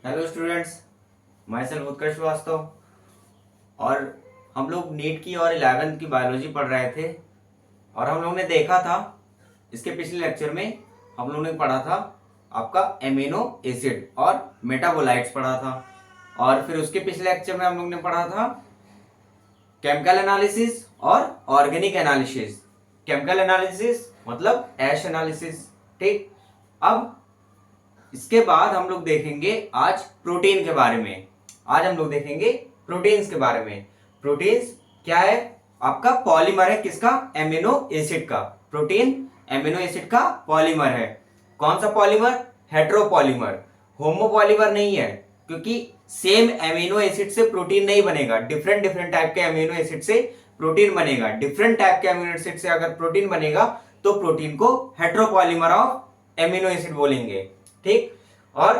Hello students, my self उत्कर्ष श्रीवास्तव। और हम लोग नीट की और 11th की बायोलॉजी पढ़ रहे थे और हम लोग ने देखा था इसके पिछले लेक्चर में हम लोग ने पढ़ा था आपका एमिनो एसिड और मेटाबोलाइट्स पढ़ा था। और फिर उसके पिछले लेक्चर में हम लोग ने पढ़ा था केमिकल एनालिसिस और ऑर्गेनिक एनालिसिस। केमिकल एनालिसिस मतलब एश एनालिसिस। ठीक, अब इसके बाद हम लोग देखेंगे आज प्रोटीन के बारे में। आज हम लोग देखेंगे प्रोटीन्स के बारे में। प्रोटीन्स क्या है? आपका पॉलीमर है। किसका? एमिनो एसिड का। प्रोटीन एमिनो एसिड का पॉलीमर है। कौन सा पॉलीमर? हेट्रोपॉलीमर। होमोपॉलीमर नहीं है, क्योंकि सेम एमिनो एसिड से प्रोटीन नहीं बनेगा। डिफरेंट डिफरेंट टाइप के एमिनो एसिड से प्रोटीन बनेगा। डिफरेंट टाइप के एमिनो एसिड से अगर प्रोटीन बनेगा तो प्रोटीन को हेट्रोपॉलीमर ऑफ एमिनो एसिड बोलेंगे। ठीक, और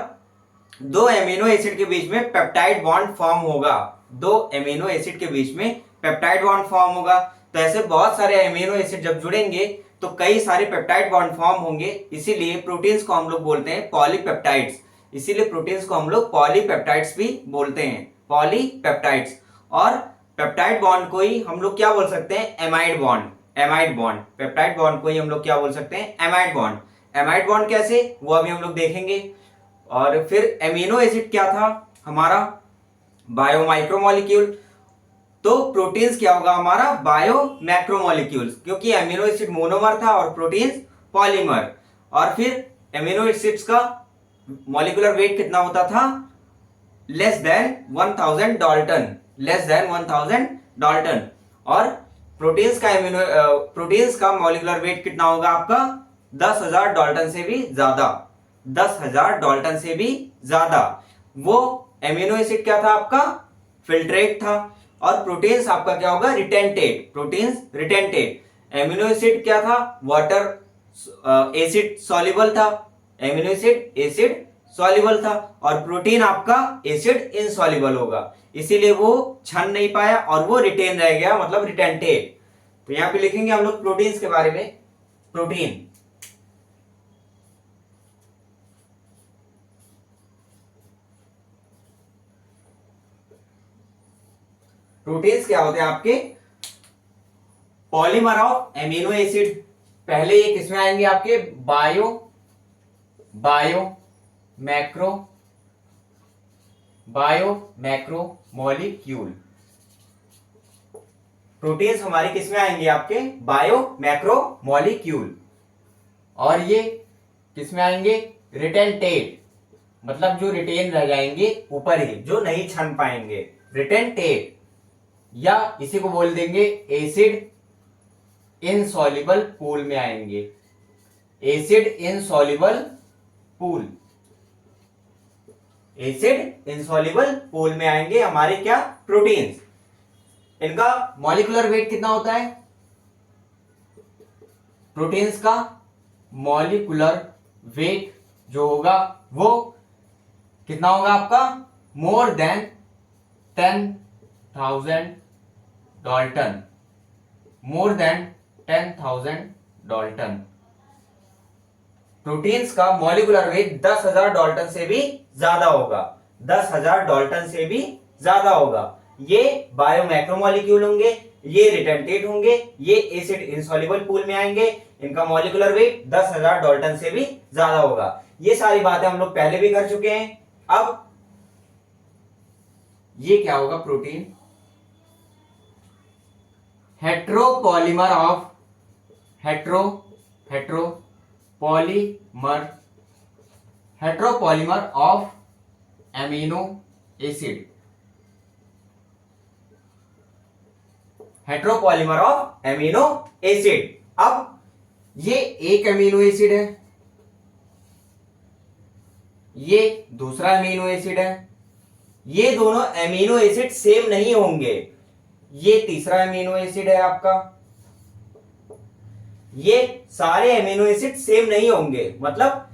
दो एमिनो एसिड के बीच में पेप्टाइड बॉन्ड फॉर्म होगा। दो एमिनो एसिड के बीच में पेप्टाइड बॉन्ड फॉर्म होगा। तो ऐसे बहुत सारे एमिनो एसिड जब जुड़ेंगे तो कई सारे पेप्टाइड बॉन्ड फॉर्म होंगे। इसीलिए प्रोटीन्स को हम लोग बोलते हैं पॉलीपेप्टाइड्स। इसीलिए प्रोटीन्स को हम लोग पॉलीपेप्टाइड्स भी बोलते हैं, पॉलीपेप्टाइड्स। और पेप्टाइड बॉन्ड को ही हम लोग क्या बोल सकते हैं? Amide bond. Amide bond, peptide bond को ही हम लोग क्या बोल सकते हैं? Amide bond. एमाइड बॉन्ड कैसे, वो अभी हम लोग देखेंगे। और फिर एमिनो एसिड क्या था हमारा? Bio micromolecule. तो प्रोटीन्स क्या होगा हमारा? बायो मैक्रोमोलिक्यूल्स, क्योंकि एमिनो एसिड मोनोमर था और प्रोटीन्स पॉलीमर। और फिर एमिनो एसिड्स का मॉलिक्यूलर वेट कितना होता था? Less than 1000 Dalton. Less than 1000 Dalton. और प्रोटीन्स का मॉलिक्यूलर वेट कितना होगा आपका? 10,000 डाल्टन से भी ज्यादा। 10,000 डाल्टन से भी ज्यादा। वो एमिनो एसिड क्या था आपका? फिल्ट्रेट था। और प्रोटीन्स आपका क्या होगा? रिटेंटेट। प्रोटीन्स रिटेंटेट। एमिनो एसिड क्या था? वाटर एसिड सॉल्युबल था। एमिनो एसिड एसिड सॉल्युबल था। और प्रोटीन आपका एसिड इनसॉल्युबल होगा, इसीलिए वो छन नहीं पाया और वो रिटेन रह गया, मतलब रिटेंटेट। तो यहां पे लिखेंगे हम लोग प्रोटीन्स के बारे में। प्रोटीन, प्रोटीन्स क्या होते हैं आपके? Polymer of amino acid. पहले ये किसमें आएंगे आपके? Bio macro molecule. प्रोटीन्स हमारे किसमें आएंगे आपके? Bio macro molecule. और ये किसमें आएंगे? रिटेंटेट, मतलब जो रिटेन रह जाएंगे ऊपर ही, जो नहीं छन पाएंगे, रिटेंटेट। या इसी को बोल देंगे एसिड इनसॉल्युबल पूल में आएंगे। Acid insoluble pool, acid insoluble pool में आएंगे हमारे क्या? प्रोटीन्स। इनका मॉलिक्यूलर वेट कितना होता है? प्रोटीन्स का मॉलिक्यूलर वेट जो होगा वो कितना होगा आपका? More than 10,000 Dalton. More than 10,000 Dalton. Proteins का मॉलिक्यूलर वेट 10,000 डाल्टन से भी ज्यादा होगा। 10,000 डाल्टन से भी ज्यादा होगा। ये बायो मैक्रोमोलिक्यूल होंगे, ये रिटेंटेट होंगे, ये एसिड इनसॉल्युबल पूल में आएंगे। इनका मॉलिक्यूलर वेट 10,000 डाल्टन से भी ज्यादा होगा। ये सारी बातें हम लोग पहले भी कर चुके हैं। अब ये क्या होगा? Protein heteropolymer of heteropolymer of amino acid. Heteropolymer of amino acid. अब ये एक एमिनो एसिड है, ये दूसरा एमिनो एसिड है। ये दोनों एमिनो एसिड सेम नहीं होंगे। ये तीसरा एमिनो एसिड है आपका। ये सारे एमिनो एसिड सेम नहीं होंगे, मतलब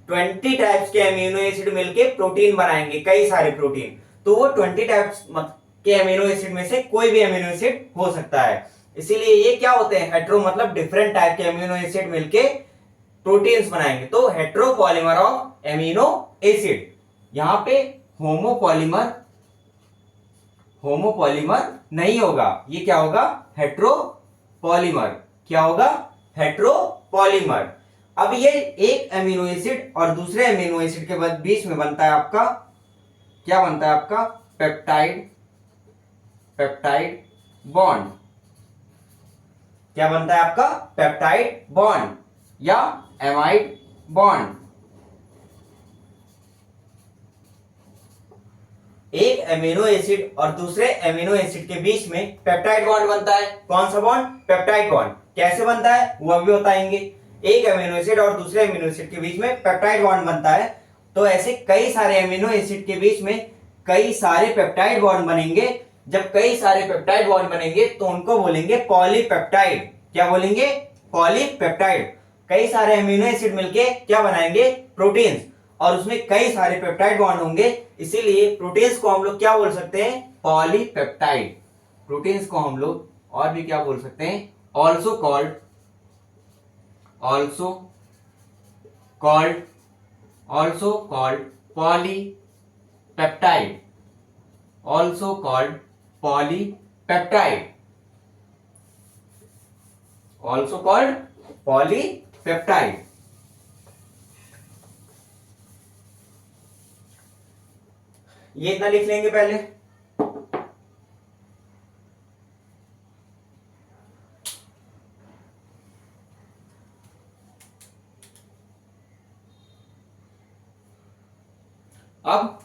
20 टाइप्स के एमिनो एसिड मिलके प्रोटीन बनाएंगे, कई सारे प्रोटीन। तो वो 20 टाइप्स के एमिनो एसिड में से कोई भी एमिनो एसिड हो सकता है। इसीलिए ये क्या होते हैं? हेट्रो मतलब डिफरेंट टाइप के एमिनो एसिड मिलके प्रोटीन्स बनाएंगे। तो हेट्रोपॉलीमर ऑफ एमिनो एसिड। यहां पे होमोपॉलीमर होमोपॉलीमर नहीं होगा, ये क्या होगा, हेट्रोपॉलीमर। क्या होगा, हेट्रोपॉलीमर। अब ये एक अमीनो एसिड और दूसरे अमीनो एसिड के बीच में बनता है आपका, क्या बनता है आपका, पेप्टाइड, पेप्टाइड बॉन्ड। क्या बनता है आपका, पेप्टाइड बॉन्ड या एमाइड बॉन्ड। एक अमीनो एसिड और दूसरे अमीनो एसिड के बीच में पेप्टाइड बॉन्ड बनता है। कौन सा बॉन्ड, पेप्टाइड बॉन्ड। कैसे बनता है वो भी बताएंगे। एक अमीनो एसिड और दूसरे अमीनो एसिड के बीच में पेप्टाइड बॉन्ड बनता है, तो ऐसे कई सारे अमीनो एसिड के बीच में कई सारे पेप्टाइड बॉन्ड बनेंगे। जब कई सारे पेप्टाइड बॉन्ड बनेंगे तो उनको बोलेंगे पॉलीपेप्टाइड। क्या बोलेंगे, पॉलीपेप्टाइड। कई सारे अमीनो एसिड मिलके क्या बनाएंगे, प्रोटीन्स, और उसमें कई सारे पेप्टाइड बॉन्ड होंगे, इसीलिए प्रोटीन्स को हम लोग क्या बोल सकते हैं, पॉलीपेप्टाइड। प्रोटीन्स को हम लोग और भी क्या बोल सकते हैं, also called, also called, also called polypeptide, also called polypeptide, also called polypeptide. ये इतना लिख लेंगे पहले। अब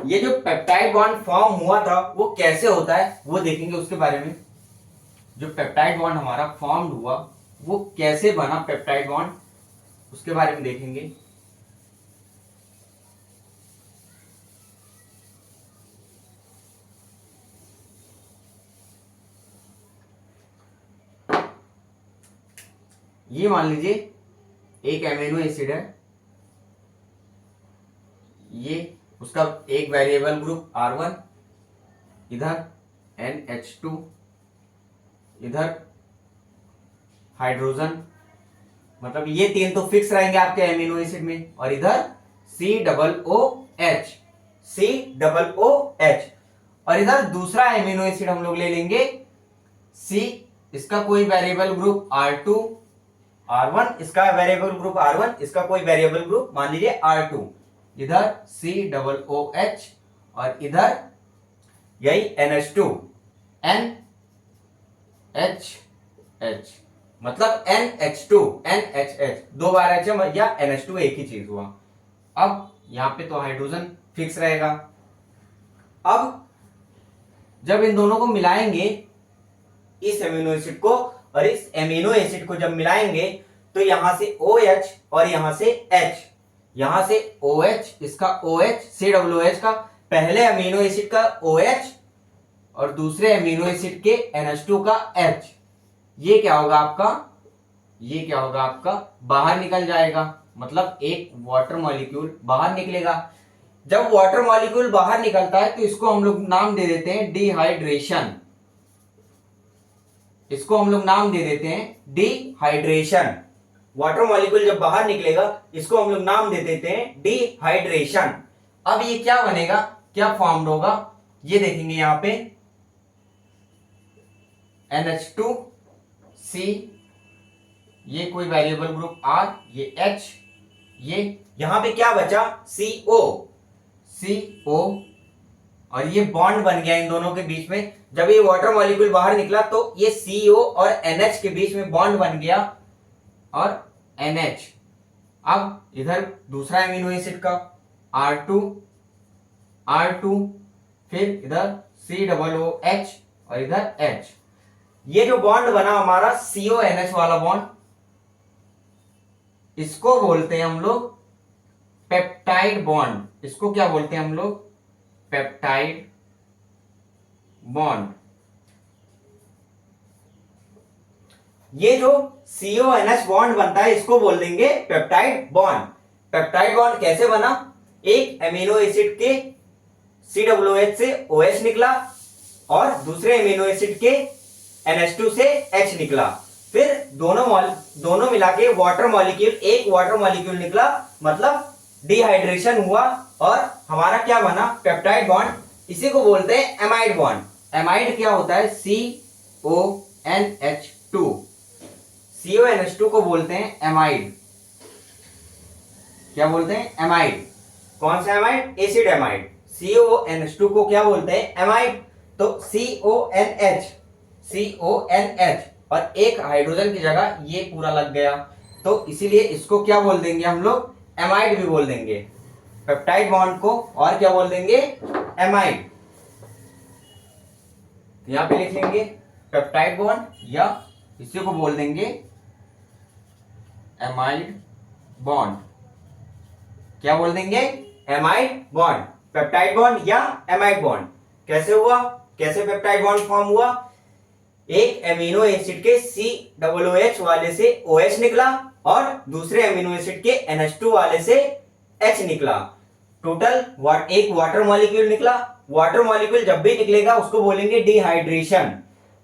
ये जो पेप्टाइड बॉन्ड फॉर्म हुआ था वो कैसे होता है वो देखेंगे, उसके बारे में। जो पेप्टाइड बॉन्ड हमारा फॉर्म हुआ वो कैसे बना पेप्टाइड बॉन्ड, उसके बारे में देखेंगे। ये मान लीजिए एक एमिनो एसिड है, ये उसका एक वेरिएबल ग्रुप R1, इधर NH2, इधर हाइड्रोजन, मतलब ये तीन तो फिक्स रहेंगे आपके एमिनो एसिड में, और इधर COOH, COOH, और इधर दूसरा एमिनो एसिड हम लोग ले लेंगे C, इसका कोई वेरिएबल ग्रुप R2, R1, इसका वेरिएबल ग्रुप R1, इसका कोई वेरिएबल ग्रुप मान लीजिए R2, इधर COOH और इधर यही NH2, NHH, मतलब NH2, NHH, दो बार H या NH2 एक ही चीज हुआ। अब यहां पे तो हाइड्रोजन फिक्स रहेगा। अब जब इन दोनों को मिलाएंगे, इस एमिनो एसिड को और इस एमिनो एसिड को जब मिलाएंगे, तो यहां से OH और यहां से H, यहां से OH, इसका OH, COOH का, पहले अमीनो एसिड का OH और दूसरे अमीनो एसिड के NH2 का H, ये क्या होगा आपका, ये क्या होगा आपका, बाहर निकल जाएगा, मतलब एक वाटर मॉलिक्यूल बाहर निकलेगा। जब वाटर मॉलिक्यूल बाहर निकलता है तो इसको हम लोग नाम दे देते हैं डिहाइड्रेशन, इसको हम लोग नाम दे देते हैं डिहाइड्रेशन। वाटर मॉलिक्यूल जब बाहर निकलेगा इसको हम लोग नाम दे देते हैं डिहाइड्रेशन। अब ये क्या बनेगा, क्या फॉर्म्ड होगा, ये देखेंगे यहां पे NH2C, ये कोई वेरिएबल ग्रुप R, ये H, ये यहां पे क्या बचा, CO, और ये बॉन्ड बन गया इन दोनों के बीच में। जब ये वाटर मॉलिक्यूल बाहर निकला तो ये CO और NH के बीच में बॉन्ड बन गया और NH। अब इधर दूसरा एमिनो एसिड का R2, फिर इधर COOH और इधर H। ये जो बॉन्ड बना हमारा CONH वाला बॉन्ड, इसको बोलते हैं हम लोग पेप्टाइड बॉन्ड। इसको क्या बोलते हैं हम लोग, पेप्टाइड बॉन्ड। ये जो CONH बॉन्ड बनता है इसको बोल देंगे पेप्टाइड बॉन्ड। पेप्टाइड बॉन्ड कैसे बना, एक एमिनो एसिड के COOH से OH निकला और दूसरे एमिनो एसिड के NH2 से H निकला, फिर दोनों मिला के वाटर मॉलिक्यूल, एक वाटर मॉलिक्यूल निकला, मतलब डिहाइड्रेशन हुआ और हमारा क्या बना, पेप्टाइड बॉन्ड। इसी को बोलते हैं एमाइड बॉन्ड। एमाइड क्या होता है, CONH2। CONH2 को बोलते हैं एमाइड। क्या बोलते हैं, एमाइड। कौन सा एमाइड, एसिड एमाइड। CONH2 को क्या बोलते हैं, एमाइड। तो CONH और एक हाइड्रोजन की जगह ये पूरा लग गया, तो इसीलिए इसको क्या बोल देंगे हम लोग, एमाइड भी बोल देंगे। पेप्टाइड बॉन्ड को और क्या बोल देंगे, एमाइड। यहां पे लिख लेंगे पेप्टाइड बॉन्ड, या इसी को बोल देंगे एमाइड बॉन्ड। क्या बोल देंगे, एमाइड बॉन्ड। पेप्टाइड बॉन्ड या एमाइड बॉन्ड कैसे हुआ, कैसे पेप्टाइड बॉन्ड फॉर्म हुआ, एक एमिनो एसिड के COOH वाले से OH निकला और दूसरे एमिनो एसिड के NH2 वाले से H निकला। टोटल एक वाटर मॉलिक्यूल निकला। वाटर मॉलिक्यूल जब भी निकलेगा उसको बोलेंगे डिहाइड्रेशन।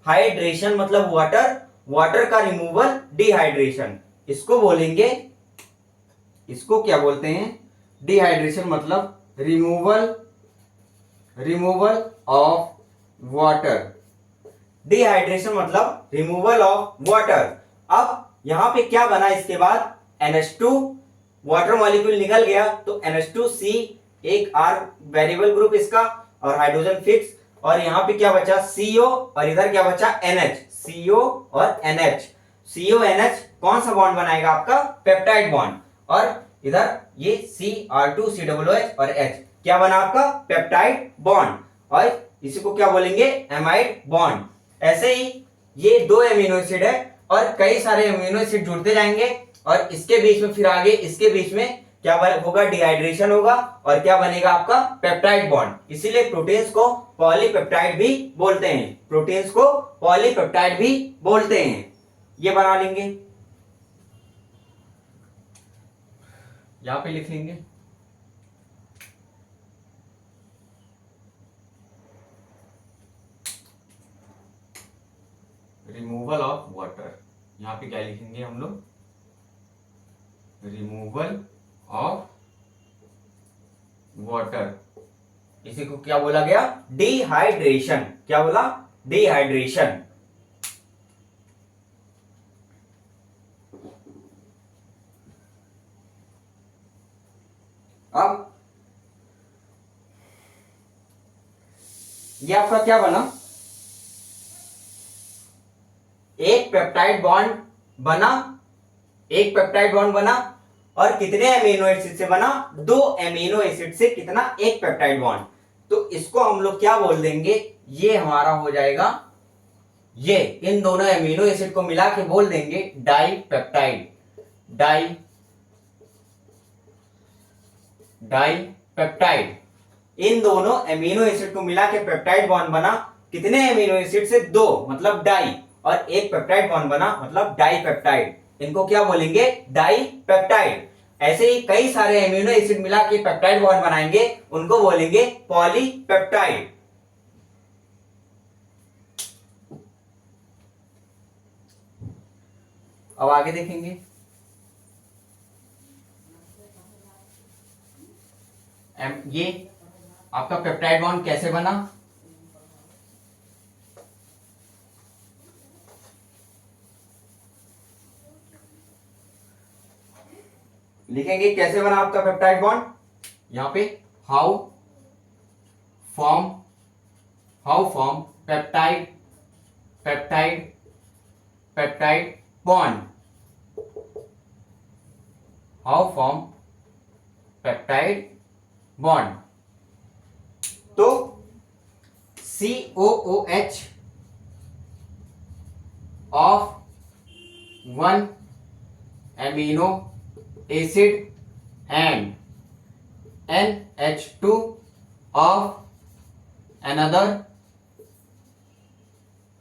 हाइड्रेशन मतलब वाटर, वाटर का रिमूवल डिहाइड्रेशन, इसको बोलेंगे, इसको क्या बोलते हैं, डिहाइड्रेशन मतलब रिमूवल ऑफ वाटर। डिहाइड्रेशन मतलब रिमूवल ऑफ वाटर। अब यहां पे क्या बना, इसके बाद NH2 वाटर मॉलिक्यूल निकल गया, तो NH2C एक R वेरिएबल ग्रुप इसका और हाइड्रोजन फिक्स, और यहां पे क्या बचा, CO और इधर क्या बचा, NH। CO और NH, CONH कौन सा बॉन्ड बनाएगा आपका, पेप्टाइड बॉन्ड। और इधर ये CR2COOH और H क्या बना आपका, पेप्टाइड बॉन्ड। और इसी को क्या बोलेंगे, एमाइड बॉन्ड। ऐसे ही ये दो एमिनो एसिड है और कई सारे एमिनो एसिड जुड़ते जाएंगे, और इसके बीच में फिर आगे इसके बीच में क्या होगा, डिहाइड्रेशन होगा और क्या बनेगा आपका, पेप्टाइड बॉन्ड। इसीलिए प्रोटीन्स को पॉलीपेप्टाइड भी बोलते हैं, प्रोटीन्स को पॉलीपेप्टाइड भी बोलते हैं। ये बना लेंगे, यहां पे लिख लेंगे रिमूवल ऑफ वाटर। यहां पे क्या लिखेंगे हम लोग, रिमूवल ऑफ वाटर। इसी को क्या बोला गया, डिहाइड्रेशन। क्या बोला, डिहाइड्रेशन। अब ये आपका क्या बना, एक पेप्टाइड बॉन्ड बना, एक पेप्टाइड बॉन्ड बना, और कितने एमिनो एसिड से बना, दो एमिनो एसिड से कितना, एक पेप्टाइड बॉन्ड। तो इसको हम लोग क्या बोल देंगे, ये हमारा हो जाएगा, ये इन दोनों एमिनो एसिड को मिला के बोल देंगे डाइपेप्टाइड। डाइपेप्टाइड, इन दोनों एमिनो एसिड को मिला के पेप्टाइड बॉन्ड बना, कितने एमिनो एसिड से, दो मतलब डाई, और एक पेप्टाइड बॉन्ड बना मतलब डाइपेप्टाइड। इनको क्या बोलेंगे, डाइपेप्टाइड। ऐसे ही कई सारे एमिनो एसिड मिला के पेप्टाइड बॉन्ड बनाएंगे, उनको बोलेंगे पॉलीपेप्टाइड। अब आगे देखेंगे, ये आपका पेप्टाइड बॉन्ड कैसे बना, लिखेंगे कैसे बना आपका पेप्टाइड बॉन्ड। यहां पे how form peptide bond, how form peptide bond. तो COOH of one amino acid and NH2 of another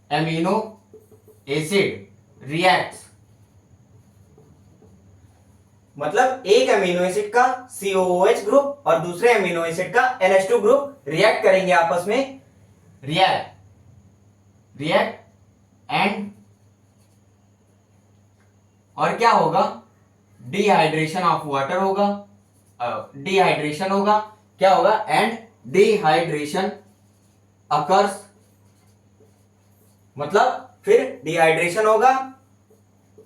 amino acid reacts। मतलब एक एमिनो एसिड का COOH ग्रुप और दूसरे एमिनो एसिड का NH2 ग्रुप रिएक्ट करेंगे आपस में, रिएक्ट एंड, और क्या होगा, डिहाइड्रेशन ऑफ वाटर होगा, डिहाइड्रेशन होगा, क्या होगा, एंड डिहाइड्रेशन अकर्स, मतलब फिर डिहाइड्रेशन होगा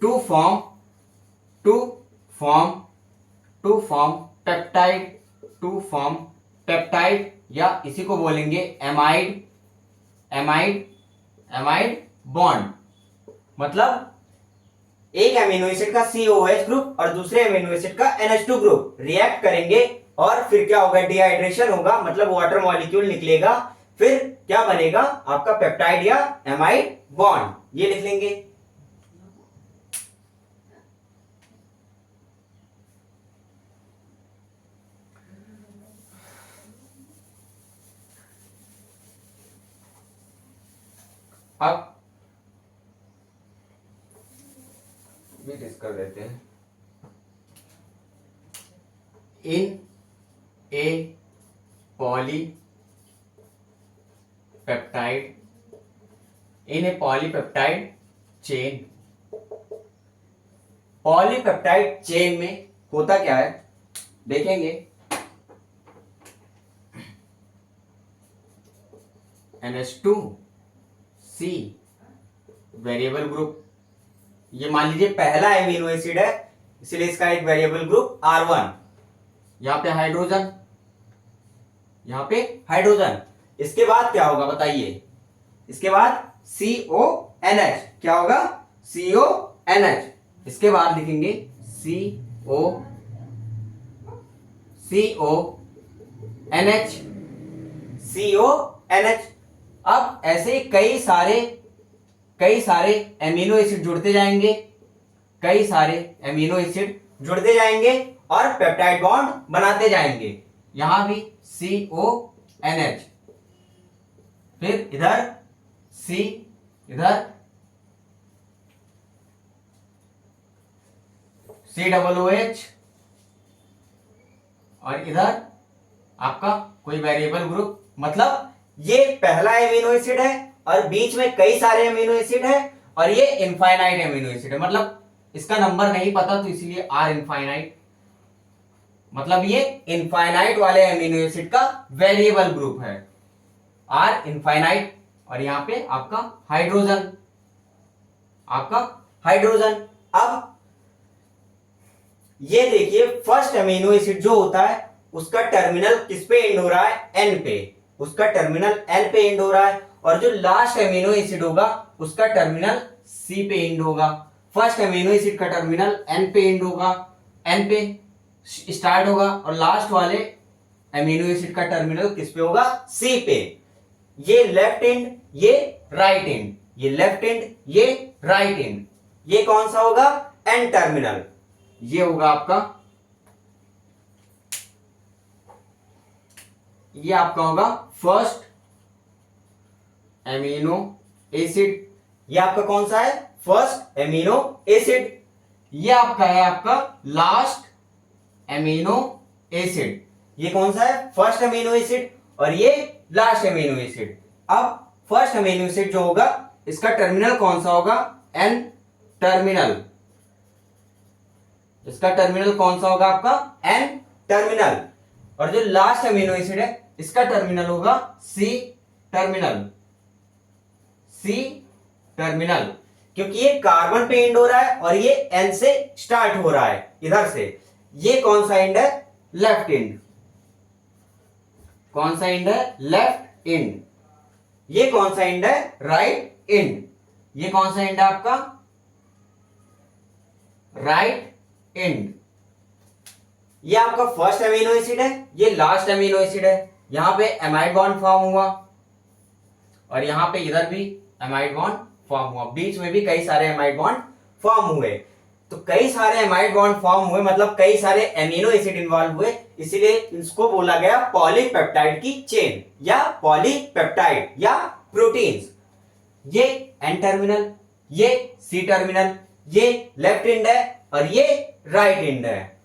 to form to form to form peptide, to form peptide, या इसी को बोलेंगे एमाइड, एमाइड एमाइड बॉन्ड। मतलब एक एमिनो एसिड का COOH ग्रुप और दूसरे एमिनो एसिड का NH2 ग्रुप रिएक्ट करेंगे और फिर क्या होगा, डिहाइड्रेशन होगा, मतलब वाटर मॉलिक्यूल निकलेगा, फिर क्या बनेगा आपका पेप्टाइड या एमाइड बॉन्ड, ये लिख लेंगे। अब भी डिस्कस कर देते हैं। इन ए पॉलीपेप्टाइड, इन ए पॉलीपेप्टाइड चेन, पॉलीपेप्टाइड चेन में होता क्या है देखेंगे। NH2C वेरिएबल ग्रुप, ये मान लीजिए पहला एमिनो एसिड है, इसलिए इसका एक वेरिएबल ग्रुप R1, यहां पे हाइड्रोजन, यहां पे हाइड्रोजन। इसके बाद क्या होगा बताइए, इसके बाद CONH, क्या होगा, CONH। इसके बाद लिखेंगे CONH, CONH। अब ऐसे कई सारे एमिनो एसिड जुड़ते जाएंगे, कई सारे एमिनो एसिड जुड़ते जाएंगे और पेप्टाइड बॉन्ड बनाते जाएंगे। यहां भी CONH, फिर इधर C, इधर COOH, और इधर आपका कोई वेरिएबल ग्रुप। मतलब ये पहला एमिनो एसिड है और बीच में कई सारे एमिनो एसिड है, और ये इनफाइनाइट एमिनो एसिड है, मतलब इसका नंबर नहीं पता तो इसलिए R इनफाइनाइट, मतलब ये इनफाइनाइट वाले एमिनो एसिड का वेरिएबल ग्रुप है R इनफाइनाइट। और यहां पे आपका हाइड्रोजन, अब ये देखिए फर्स्ट अमीनो एसिड जो होता है उसका टर्मिनल किस पे एंड हो रहा है, N पे, उसका टर्मिनल N पे एंड हो रहा है, और जो लास्ट अमीनो एसिड होगा उसका टर्मिनल C पे एंड होगा। फर्स्ट अमीनो एसिड का टर्मिनल N पे एंड होगा, N पे स्टार्ट होगा, और लास्ट वाले अमीनो एसिड का टर्मिनल किस पे होगा, C पे। ये लेफ्ट एंड, ये राइट एंड, ये लेफ्ट एंड, ये राइट एंड, ये कौन सा होगा, N टर्मिनल, ये होगा आपका, ये आपका होगा फर्स्ट एमिनो एसिड, ये आपका कौन सा है, फर्स्ट एमिनो एसिड। ये आपका है आपका लास्ट एमिनो एसिड, ये कौन सा है, फर्स्ट एमिनो एसिड, और ये लास्ट एमिनो एसिड। अब फर्स्ट एमिनो एसिड जो होगा इसका टर्मिनल कौन सा होगा, N टर्मिनल, इसका टर्मिनल कौन सा होगा आपका, N टर्मिनल। और जो लास्ट एमिनो एसिड है इसका टर्मिनल होगा C टर्मिनल, C टर्मिनल, क्योंकि ये कार्बन पे एंड हो रहा है और ये N से स्टार्ट हो रहा है इधर से। ये कौन सा एंड है, लेफ्ट एंड, कौन सा एंड है, लेफ्ट एंड। ये कौन सा एंड है, राइट एंड, ये कौन सा एंड है आपका, राइट एंड। ये आपका फर्स्ट अमीनो एसिड है, ये लास्ट अमीनो एसिड है, यहां पे एमाइड बॉन्ड फॉर्म हुआ और यहां पे इधर भी एमाइड बॉन्ड फॉर्म हुआ, बीच में भी कई सारे एमाइड बॉन्ड फॉर्म हुए। तो कई सारे एमाइड बॉन्ड फॉर्म हुए मतलब कई सारे एमिनो एसिड इन्वॉल्व हुए, इसीलिए इसको बोला गया पॉलीपेप्टाइड की चेन या पॉलीपेप्टाइड या प्रोटीन्स। ये एन टर्मिनल, ये सी टर्मिनल, ये लेफ्ट एंड है और ये राइट एंड है,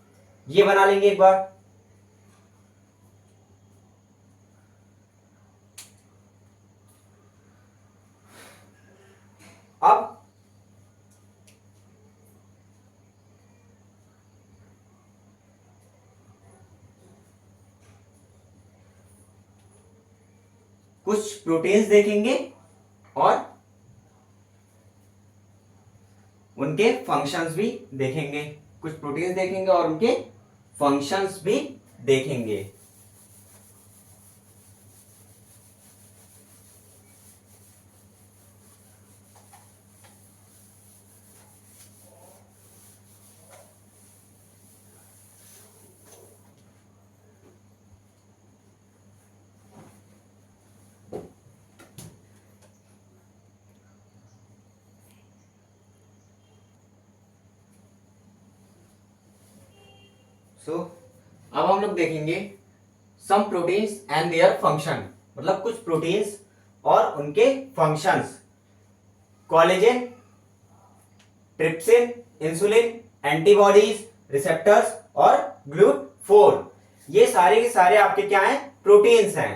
ये बना लेंगे एक बार। अब कुछ प्रोटीन्स देखेंगे और उनके फंक्शंस भी देखेंगे। कुछ प्रोटीन्स देखेंगे और उनके फंक्शंस भी देखेंगे। अब हम लोग देखेंगे some proteins and their function, मतलब कुछ प्रोटीन्स और उनके functions. Collagen, trypsin, insulin, antibodies, receptors और ग्लूट4, ये सारे के सारे आपके क्या हैं? प्रोटीन्स हैं।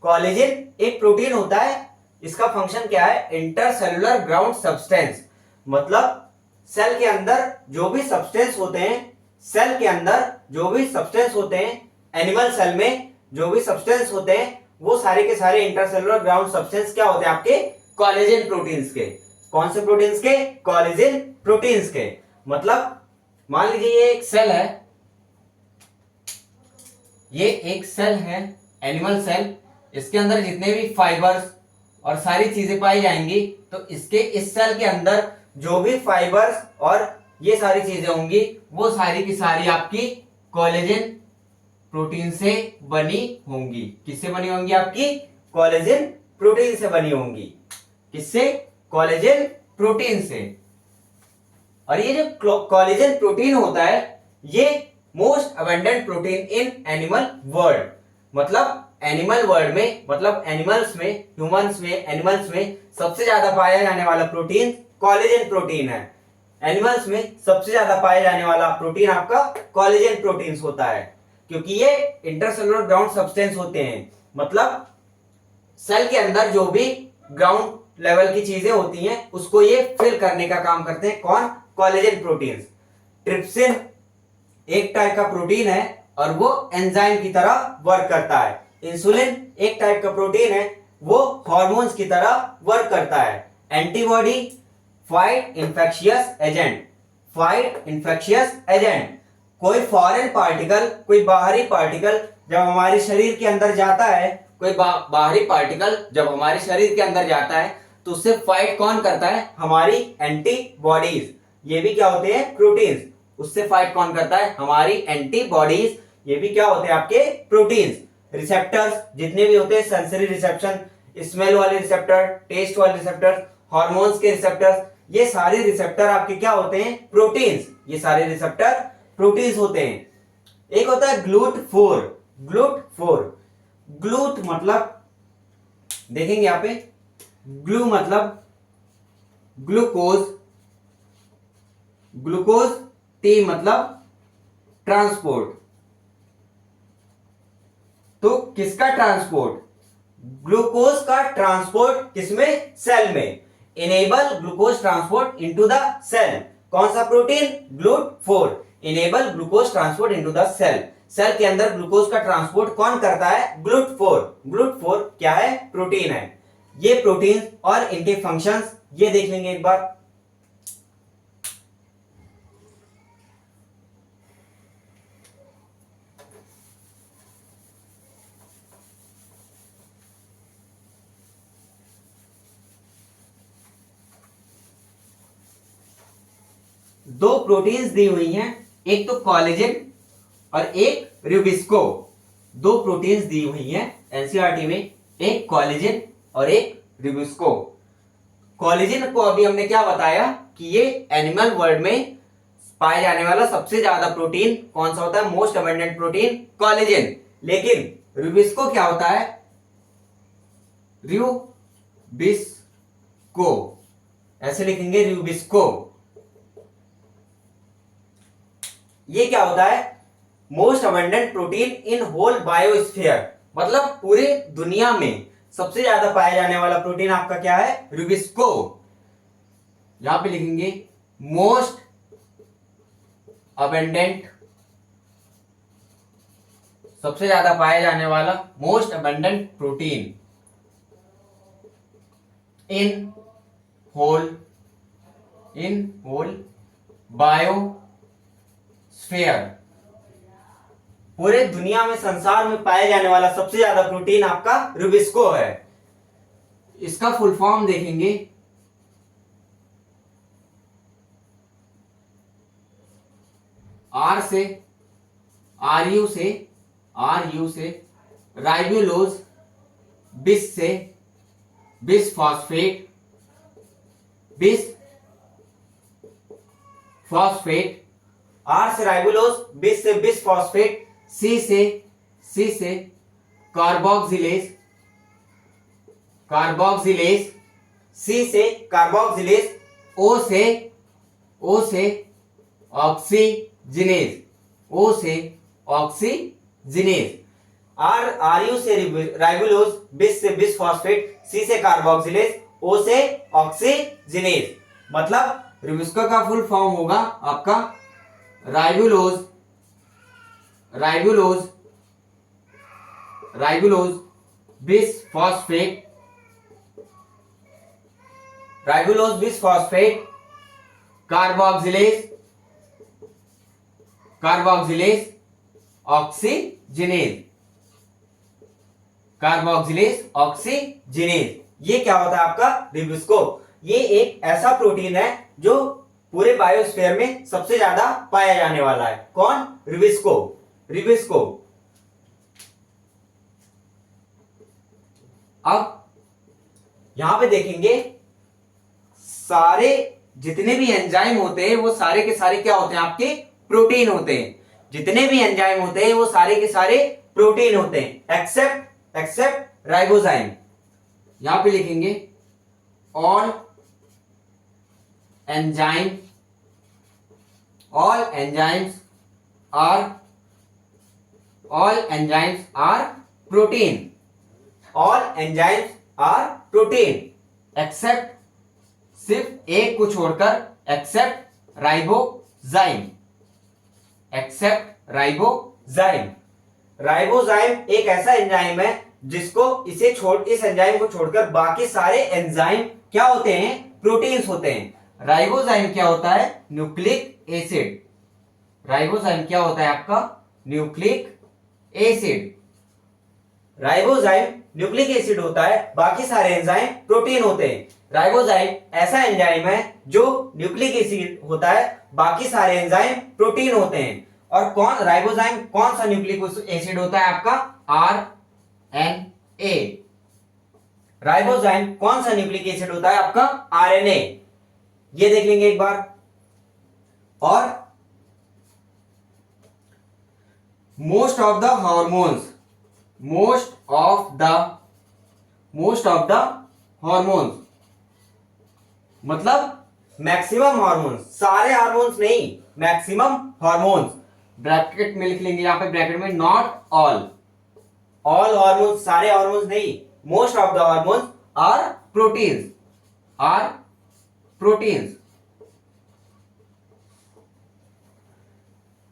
कोलेजन एक प्रोटीन होता है, इसका फंक्शन क्या है? इंटरसेलुलर ग्राउंड सब्सटेंस, मतलब सेल के अंदर जो भी सब्सटेंस होते हैं, सेल के अंदर जो भी सब्सटेंस होते हैं, एनिमल सेल में जो भी सब्सटेंस होते हैं, वो सारे के सारे इंटरसेलुलर ग्राउंड सब्सटेंस क्या होते हैं? आपके कोलेजन प्रोटीन्स के। कौन से प्रोटीन्स के? कोलेजन प्रोटीन्स के। मतलब मान लीजिए ये एक सेल है, ये एक सेल है, एनिमल सेल, इसके अंदर जितने भी फाइबर्स और सारी चीजें पाई जाएंगी, तो इसके इस सेल के अंदर जो भी फाइबर्स और ये सारी चीजें होंगी, वो सारी की सारी आपकी कोलेजन प्रोटीन से बनी होंगी। किससे बनी होंगी? आपकी कोलेजन प्रोटीन से बनी होंगी। किससे? कोलेजन प्रोटीन से। और ये जो कोलेजन प्रोटीन होता है, ये most abundant protein in animal world, मतलब एनिमल वर्ल्ड में, मतलब एनिमल्स में, ह्यूमंस में, एनिमल्स में सबसे ज्यादा पाया जाने वाला प्रोटीन कोलेजन प्रोटीन है। एनिमल्स में सबसे ज्यादा पाया जाने वाला प्रोटीन आपका कोलेजन प्रोटीन्स होता है, क्योंकि ये इंटरसेलुलर ग्राउंड सब्सटेंस होते हैं, मतलब सेल के अंदर जो भी ग्राउंड लेवल की चीजें होती हैं, उसको ये फिल करने का काम करते हैं। कौन? Collagen proteins. ट्रिप्सिन एक टाइप का प्रोटीन है और वो एंजाइम की तरह वर्क करता है। इंसुलिन एक टाइप का प्रोटीन है, वो हार्मोन्स की तरह वर्क करता है। Antibody fight infectious agent, fight infectious agent. कोई फॉरेन पार्टिकल, कोई बाहरी पार्टिकल जब हमारे शरीर के अंदर जाता है, कोई बाहरी पार्टिकल जब हमारे शरीर के अंदर जाता है, तो उससे फाइट कौन करता है? हमारी एंटीबॉडीज। ये भी क्या होते हैं? प्रोटीन्स। उससे फाइट कौन करता है? हमारी एंटीबॉडीज। ये भी क्या होते हैं? आपके प्रोटीन्स। रिसेप्टर्स जितने भी होते हैं, सेंसरी रिसेप्शन, स्मेल वाले रिसेप्टर, टेस्ट वाले रिसेप्टर, हार्मोन्स के रिसेप्टर्स, ये सारे रिसेप्टर आपके क्या होते हैं? प्रोटीन्स। ये सारे रिसेप्टर प्रोटीन्स होते हैं। एक होता है ग्लूट4। ग्लूट4, ग्लूट मतलब देखेंगे यहां पे, ग्लू मतलब ग्लूकोज, ग्लूकोज, टी मतलब ट्रांसपोर्ट। तो किसका ट्रांसपोर्ट? ग्लूकोज का ट्रांसपोर्ट किसमें? सेल में। Enable glucose transport into the cell. कौन सा प्रोटीन? ग्लूट4। Enable glucose transport into the cell. Cell के अंदर ग्लूकोज का ट्रांसपोर्ट कौन करता है? ग्लूट4। ग्लूट4 क्या है? प्रोटीन है। ये प्रोटीन और इनके फंक्शंस ये देख लेंगे एक बार। दो प्रोटीन्स दी हुई हैं, एक तो कोलेजन और एक रूबिस्को। दो प्रोटीन्स दी हुई हैं एनसीईआरटी में, एक कोलेजन और एक रूबिस्को। कोलेजन को अभी हमने क्या बताया कि ये एनिमल वर्ल्ड में पाए जाने वाला सबसे ज्यादा प्रोटीन कौन सा होता है? Most abundant protein collagen. लेकिन रूबिस्को क्या होता है? रूबिस्को, ऐसे लिखेंगे रूबिस्को। ये क्या होता है? Most abundant protein in whole biosphere, मतलब पूरे दुनिया में सबसे ज्यादा पाया जाने वाला प्रोटीन आपका क्या है? रूबिस्को। यहां पे लिखेंगे मोस्ट अबंडेंट, सबसे ज्यादा पाया जाने वाला most abundant protein, in whole biosphere. पूरे दुनिया में, संसार में पाया जाने वाला सबसे ज्यादा प्रोटीन आपका रूबिस्को है। इसका फुल फॉर्म देखेंगे, आर से आर यू से राइबोलोज, बिस से बिस फॉस्फेट, आर से राइबोलोज, बिस से बिस फॉस्फेट, सी से कार्बोक्सिलेज, सी से कार्बोक्सिलेज, ओ से ऑक्सीजिनेज, आर यू से राइबोलोज, बिस से बिस फॉस्फेट, सी से कार्बोक्सिलेज, ओ से ऑक्सीजिनेज। मतलब रूबिस्को का फुल फॉर्म होगा आपका राइबोलोज बिस फॉस्फेट, कार्बोक्सिलेज, ऑक्सीजिनेज। ये क्या होता है आपका रूबिस्को? ये एक ऐसा प्रोटीन है जो पूरे बायोस्फीयर में सबसे ज्यादा पाया जाने वाला है। कौन? रूबिस्को। अब यहां पे देखेंगे, सारे जितने भी एंजाइम होते हैं वो सारे के सारे क्या होते हैं? आपके प्रोटीन होते हैं। जितने भी एंजाइम होते हैं वो सारे के सारे प्रोटीन होते हैं, एक्सेप्ट राइबोजाइम। यहां पे लिखेंगे all enzymes are protein, except, सिर्फ एक को छोड़कर, एक्सेप्ट राइबोजाइम। राइबोजाइम एक ऐसा एंजाइम है जिसको इस एंजाइम को छोड़कर बाकी सारे एंजाइम क्या होते हैं? प्रोटीन्स होते हैं। राइबोजाइम क्या होता है? Nucleic acid. राइबोजाइम क्या होता है आपका? Nucleic acid. Ribozyme nucleic acid होता है, बाकी सारे एंजाइम प्रोटीन होते हैं। राइबोजाइम ऐसा एंजाइम है जो न्यूक्लिक एसिड होता है, बाकी सारे एंजाइम प्रोटीन होते हैं। और राइबोजाइम कौन सा न्यूक्लिक एसिड होता है आपका? RNA। राइबोजाइम कौन सा न्यूक्लिक एसिड होता है आपका? RNA। ये देख लेंगे एक बार। और मोस्ट ऑफ द हॉर्मोन्स मतलब मैक्सिमम हार्मोन्स, सारे हार्मोन्स नहीं, मैक्सिमम हार्मोन्स। ब्रैकेट में लिख लेंगे, यहां पे ब्रैकेट में, नॉट ऑल हार्मोन्स, सारे हार्मोन्स नहीं, most of the hormones are proteins.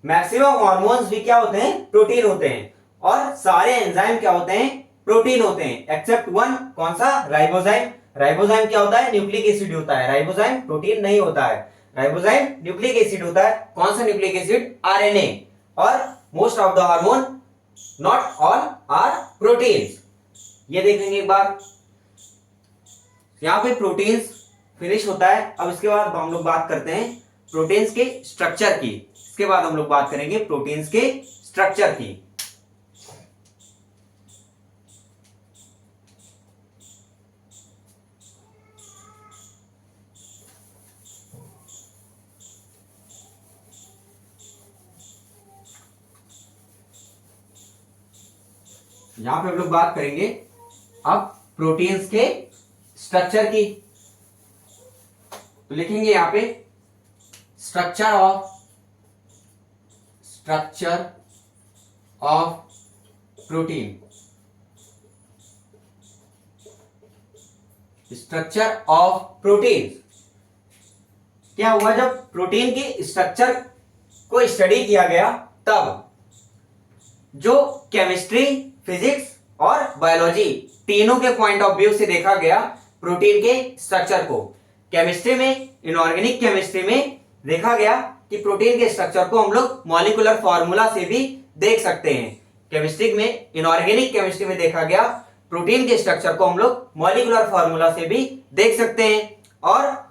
Maximum hormones भी क्या होते हैं? प्रोटीन होते हैं। और सारे एंजाइम क्या होते हैं? प्रोटीन होते हैं, एक्सेप्ट वन। कौन सा? राइबोजाइम। राइबोजाइम क्या होता है? न्यूक्लिक एसिड होता है। राइबोजाइम प्रोटीन नहीं होता है, राइबोजाइम न्यूक्लिक एसिड होता है। कौन सा न्यूक्लिक एसिड? RNA। और most of the hormone, not all, are proteins. ये देखेंगे एक बार। यहां पे प्रोटीन्स फिनिश होता है। अब इसके बाद हम लोग बात करते हैं प्रोटीन्स के स्ट्रक्चर की। इसके बाद हम लोग बात करेंगे प्रोटीन्स के स्ट्रक्चर की। यहां पे हम लोग बात करेंगे अब प्रोटीन्स के स्ट्रक्चर की। तो लिखेंगे यहां पे structure of protein. Structure of protein क्या हुआ? जब प्रोटीन के स्ट्रक्चर को स्टडी किया गया तब जो केमिस्ट्री, फिजिक्स और बायोलॉजी तीनों के पॉइंट ऑफ व्यू से देखा गया प्रोटीन के स्ट्रक्चर को। केमिस्ट्री में, इनऑर्गेनिक केमिस्ट्री में देखा गया कि प्रोटीन के स्ट्रक्चर को हम लोग मॉलिक्यूलर फॉर्मूला से भी देख सकते हैं। केमिस्ट्री में, इनऑर्गेनिक केमिस्ट्री में देखा गया प्रोटीन के स्ट्रक्चर को हम लोग मॉलिक्यूलर फॉर्मूला से भी देख सकते हैं, और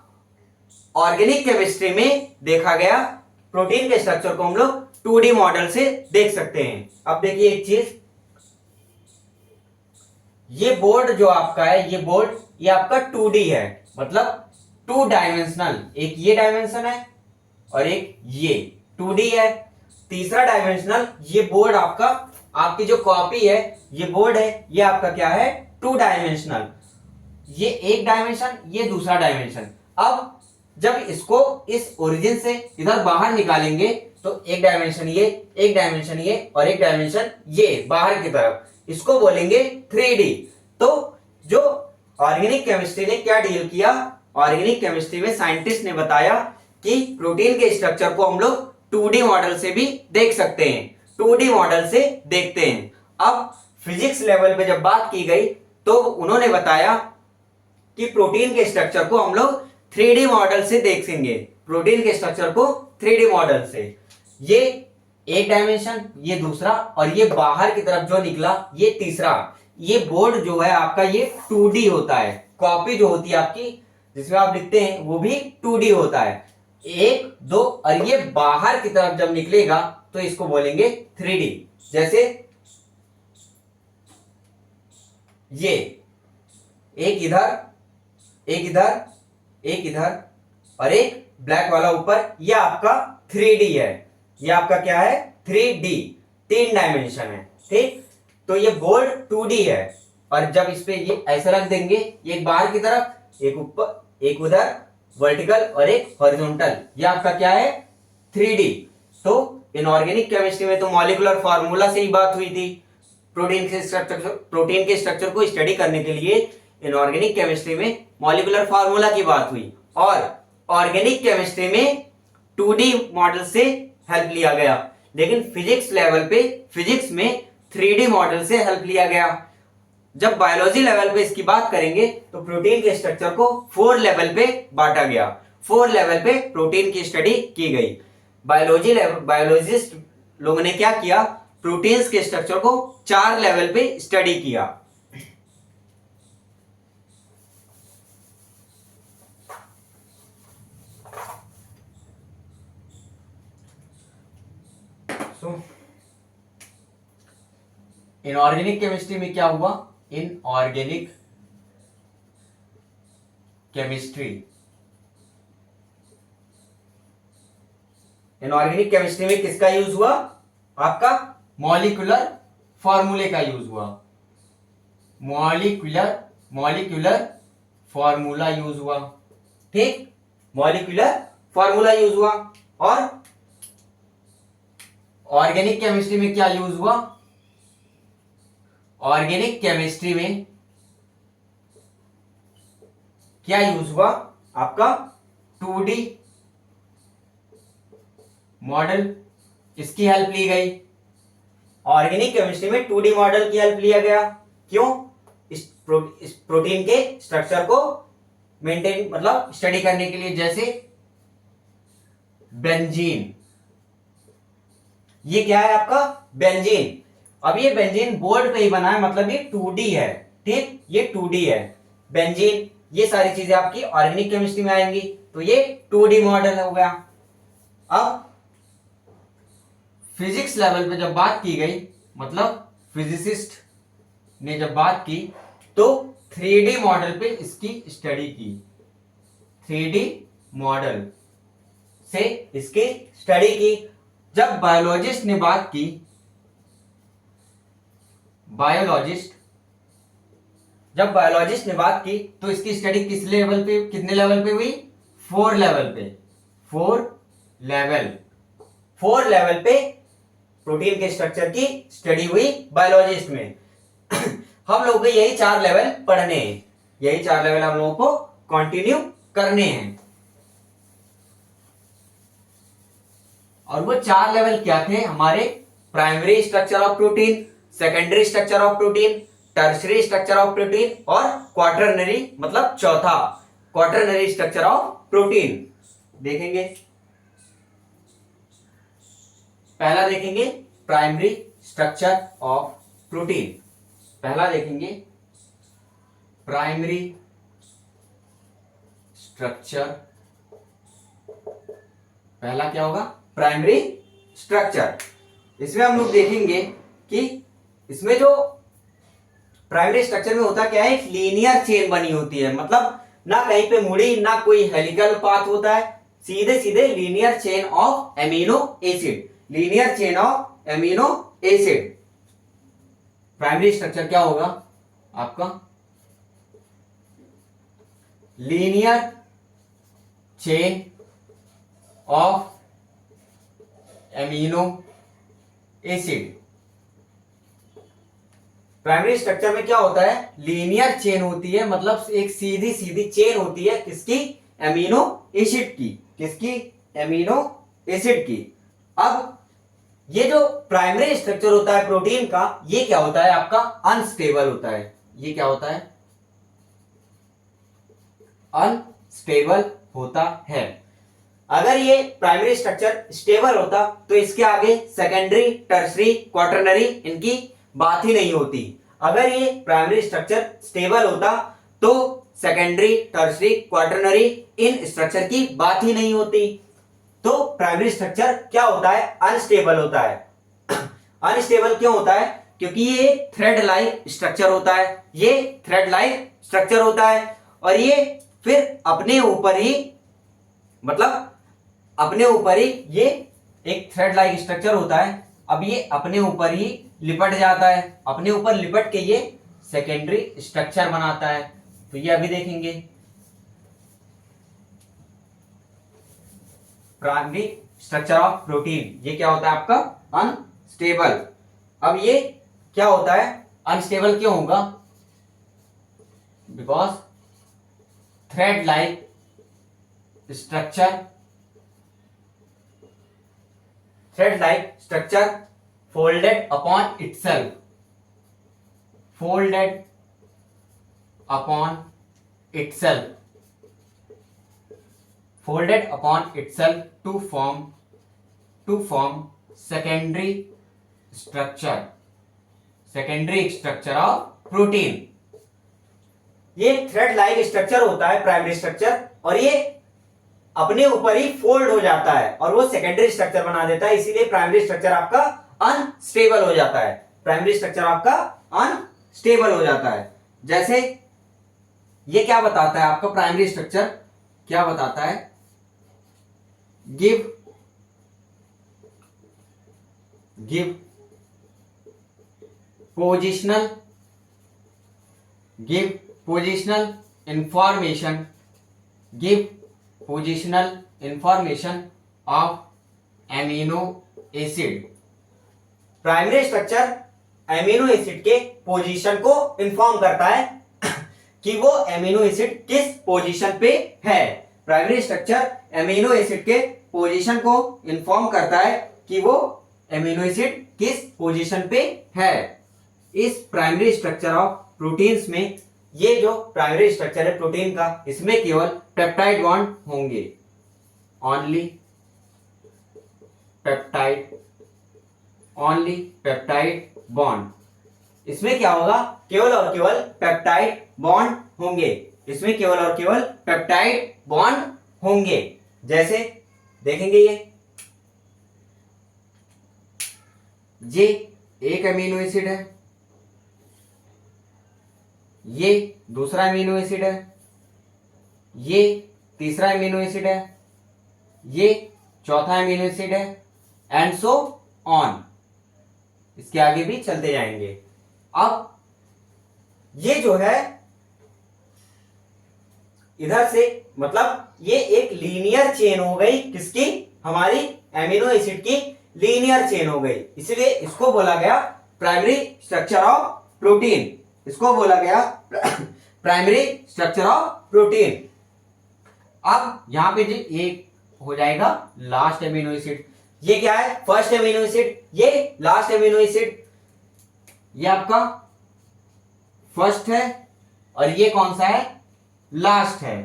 ऑर्गेनिक केमिस्ट्री में देखा गया प्रोटीन के स्ट्रक्चर को हम लोग 2D मॉडल से देख सकते हैं। अब देखिए एक चीज, ये बोर्ड जो आपका है, ये बोर्ड ये आपका 2D है, मतलब 2 डायमेंशनल। एक ये डायमेंशन है और एक ये 2D है। तीसरा डायमेंशनल ये बोर्ड आपका, आपकी जो कॉपी है, ये बोर्ड है, ये आपका क्या है, 2 डायमेंशनल। ये एक डायमेंशन, ये दूसरा डायमेंशन। अब जब इसको इस ओरिजिन से इधर बाहर निकालेंगे तो एक डायमेंशन ये, एक डायमेंशन ये और एक डायमेंशन ये बाहर की तरफ, इसको बोलेंगे 3D। तो जो ऑर्गेनिक केमिस्ट्री ने क्या डील किया, ऑर्गेनिक केमिस्ट्री में साइंटिस्ट ने बताया कि प्रोटीन के स्ट्रक्चर को हम लोग 2D मॉडल से भी देख सकते हैं, 2D मॉडल से देखते हैं। अब फिजिक्स लेवल पे जब बात की गई तो उन्होंने बताया कि प्रोटीन के स्ट्रक्चर को हम लोग 3D मॉडल से देखेंगे, प्रोटीन के स्ट्रक्चर को 3D मॉडल से। ये एक डायमेंशन, ये दूसरा, और ये बाहर की तरफ जो निकला ये तीसरा। ये बोर्ड जो है आपका ये 2D होता है, कॉपी जो होती है आपकी जिसमें आप लिखते हैं वो भी 2D होता है, 1 2, और ये बाहर की तरफ जब निकलेगा तो इसको बोलेंगे 3D। जैसे ये एक इधर, एक इधर, एक इधर और एक ब्लैक वाला ऊपर, ये आपका 3D है। ये आपका क्या है, 3D, 3 डायमेंशन है, ठीक। तो ये बोर्ड 2D है, और जब इस पे ये ऐसे रख देंगे, एक बाहर की तरफ, एक ऊपर, एक उधर, वर्टिकल और एक हॉरिजॉन्टल, ये आपका क्या है, 3D। तो इनऑर्गेनिक केमिस्ट्री में तो मॉलिक्यूलर फार्मूला से ही बात हुई थी। प्रोटीन के स्ट्रक्चर को स्टडी करने के लिए इनऑर्गेनिक केमिस्ट्री में मॉलिक्यूलर फार्मूला की बात हुई, और ऑर्गेनिक केमिस्ट्री में 2D मॉडल से हेल्प लिया गया। लेकिन फिजिक्स लेवल पे, फिजिक्स में 3D मॉडल से हेल्प लिया गया। जब बायोलॉजी लेवल पे इसकी बात करेंगे तो प्रोटीन के स्ट्रक्चर को 4 लेवल पे बांटा गया, 4 लेवल पे प्रोटीन की स्टडी की गई। बायोलॉजिस्ट लोगों ने क्या किया, प्रोटीन्स के स्ट्रक्चर को 4 लेवल पे स्टडी किया। इनऑर्गेनिक केमिस्ट्री में क्या हुआ, इनऑर्गेनिक केमिस्ट्री, इनऑर्गेनिक केमिस्ट्री में किसका यूज हुआ, आपका मॉलिक्यूलर फॉर्मूले का यूज हुआ, मॉलिक्यूलर फॉर्मूला यूज हुआ, ठीक, मॉलिक्यूलर फॉर्मूला यूज हुआ। और ऑर्गेनिक केमिस्ट्री में क्या यूज हुआ, ऑर्गेनिक केमिस्ट्री में क्या यूज हुआ, आपका 2D मॉडल, इसकी हेल्प ली गई। ऑर्गेनिक केमिस्ट्री में 2D मॉडल की हेल्प लिया गया, क्यों, इस प्रोटीन के स्ट्रक्चर को मेंटेन, मतलब स्टडी करने के लिए। जैसे बेंजीन, ये क्या है आपका, बेंजीन। अब ये बेंजीन बोर्ड पे ही बना है, मतलब ये 2D है, ठीक, ये 2D है बेंजीन। ये सारी चीजें आपकी ऑर्गेनिक केमिस्ट्री में आएंगी, तो ये 2D मॉडल हो गया। अब फिजिक्स लेवल पे जब बात की गई, मतलब फिजिसिस्ट ने जब बात की तो 3D मॉडल पे इसकी स्टडी की, 3D मॉडल से इसकी स्टडी की। जब बायोलॉजिस्ट ने बात की, जब बायोलॉजिस्ट ने बात की तो इसकी स्टडी किस लेवल पे, कितने लेवल पे हुई, 4 लेवल पे, 4 लेवल पे प्रोटीन के स्ट्रक्चर की स्टडी हुई बायोलॉजिस्ट में। हम लोगों को यही 4 लेवल पढ़ने हैं, यही 4 लेवल हम लोगों को कंटिन्यू करने हैं। और वो 4 लेवल क्या थे हमारे, primary structure of protein, secondary structure of protein, tertiary structure of protein और क्वाटरनरी मतलब चौथा क्वाटरनरी स्ट्रक्चर ऑफ प्रोटीन देखेंगे। पहला देखेंगे प्राइमरी स्ट्रक्चर ऑफ प्रोटीन। पहला देखेंगे प्राइमरी स्ट्रक्चर। पहला क्या होगा? Primary structure. इसमें हम लोग देखेंगे कि इसमें जो प्राइमरी स्ट्रक्चर में होता क्या है, एक लीनियर चेन बनी होती है, मतलब ना कहीं पे मुड़ी ना कोई हेलिकल पाथ होता है, सीधे सीधे linear chain of amino acid. Linear chain of amino acid primary structure क्या होगा आपका? Linear chain of amino acid. Primary structure में क्या होता है? लीनियर चेन होती है, मतलब एक सीधी सीधी चेन होती है किसकी? एमिनो एसिड की। किसकी? एमिनो एसिड की। अब ये जो प्राइमरी स्ट्रक्चर होता है प्रोटीन का, ये क्या होता है आपका? अनस्टेबल होता है। ये क्या होता है? अनस्टेबल होता है। अगर ये प्राइमरी स्ट्रक्चर स्टेबल होता तो इसके आगे सेकेंडरी, टर्सरी, क्वाटरनरी इनकी बात ही नहीं होती। अगर ये प्राइमरी स्ट्रक्चर स्टेबल होता तो सेकेंडरी, टर्सरी, क्वाटरनरी इन स्ट्रक्चर की बात ही नहीं होती। तो प्राइमरी स्ट्रक्चर क्या होता है? अनस्टेबल होता है। अनस्टेबल क्यों होता है? क्योंकि ये थ्रेड लाइक स्ट्रक्चर होता है। ये थ्रेड लाइक स्ट्रक्चर होता है और ये फिर अपने ऊपर ही, मतलब अपने ऊपर ही ये एक थ्रेड लाइक स्ट्रक्चर होता है। अब ये अपने ऊपर ही लिपट जाता है, अपने ऊपर लिपट के ये सेकेंडरी स्ट्रक्चर बनाता है। तो ये अभी देखेंगे प्राइमरी स्ट्रक्चर ऑफ प्रोटीन। ये क्या होता है आपका? अनस्टेबल। अब ये क्या होता है? अनस्टेबल क्यों होगा? Because thread like structure folded upon itself, folded upon itself, folded upon itself to form secondary structure of protein। ये थ्रेड लाइक स्ट्रक्चर होता है प्राइमरी स्ट्रक्चर, और ये अपने ऊपर ही फोल्ड हो जाता है और वो सेकेंडरी स्ट्रक्चर बना देता है, इसीलिए प्राइमरी स्ट्रक्चर आपका अनस्टेबल हो जाता है। प्राइमरी स्ट्रक्चर आपका अनस्टेबल हो जाता है। जैसे ये क्या बताता है आपका? प्राइमरी स्ट्रक्चर क्या बताता है? Give positional information of amino acid. Primary structure amino acid के पोजीशन को इंफॉर्म करता है कि वो एमिनो एसिड किस पोजीशन पे है। प्राइमरी स्ट्रक्चर एमिनो एसिड के पोजीशन को इंफॉर्म करता है कि वो एमिनो एसिड किस पोजीशन पे है। इस प्राइमरी स्ट्रक्चर ऑफ प्रोटीन्स में, ये जो प्राइमरी स्ट्रक्चर है प्रोटीन का, इसमें केवल पेप्टाइड बॉन्ड होंगे। Only peptide bond. इसमें क्या होगा? केवल और केवल पेप्टाइड बॉन्ड होंगे। इसमें केवल और केवल पेप्टाइड बॉन्ड होंगे। जैसे देखेंगे ये एक अमीनो एसिड है, ये दूसरा अमीनो एसिड है, ये तीसरा अमीनो एसिड है, ये चौथा अमीनो एसिड है, एंड सो ऑन। इसके आगे भी चलते जाएंगे। अब ये जो है इधर से, मतलब ये एक लीनियर चेन हो गई किसकी? हमारी एमिनो एसिड की लीनियर चेन हो गई, इसलिए इसको बोला गया प्राइमरी स्ट्रक्चर ऑफ प्रोटीन। इसको बोला गया प्राइमरी स्ट्रक्चर ऑफ प्रोटीन। अब यहां पे एक हो जाएगा लास्ट एमिनो एसिड। ये क्या है? फर्स्ट एमिनो एसिड, ये लास्ट एमिनो एसिड, ये आपका फर्स्ट है और ये कौन सा है, लास्ट है।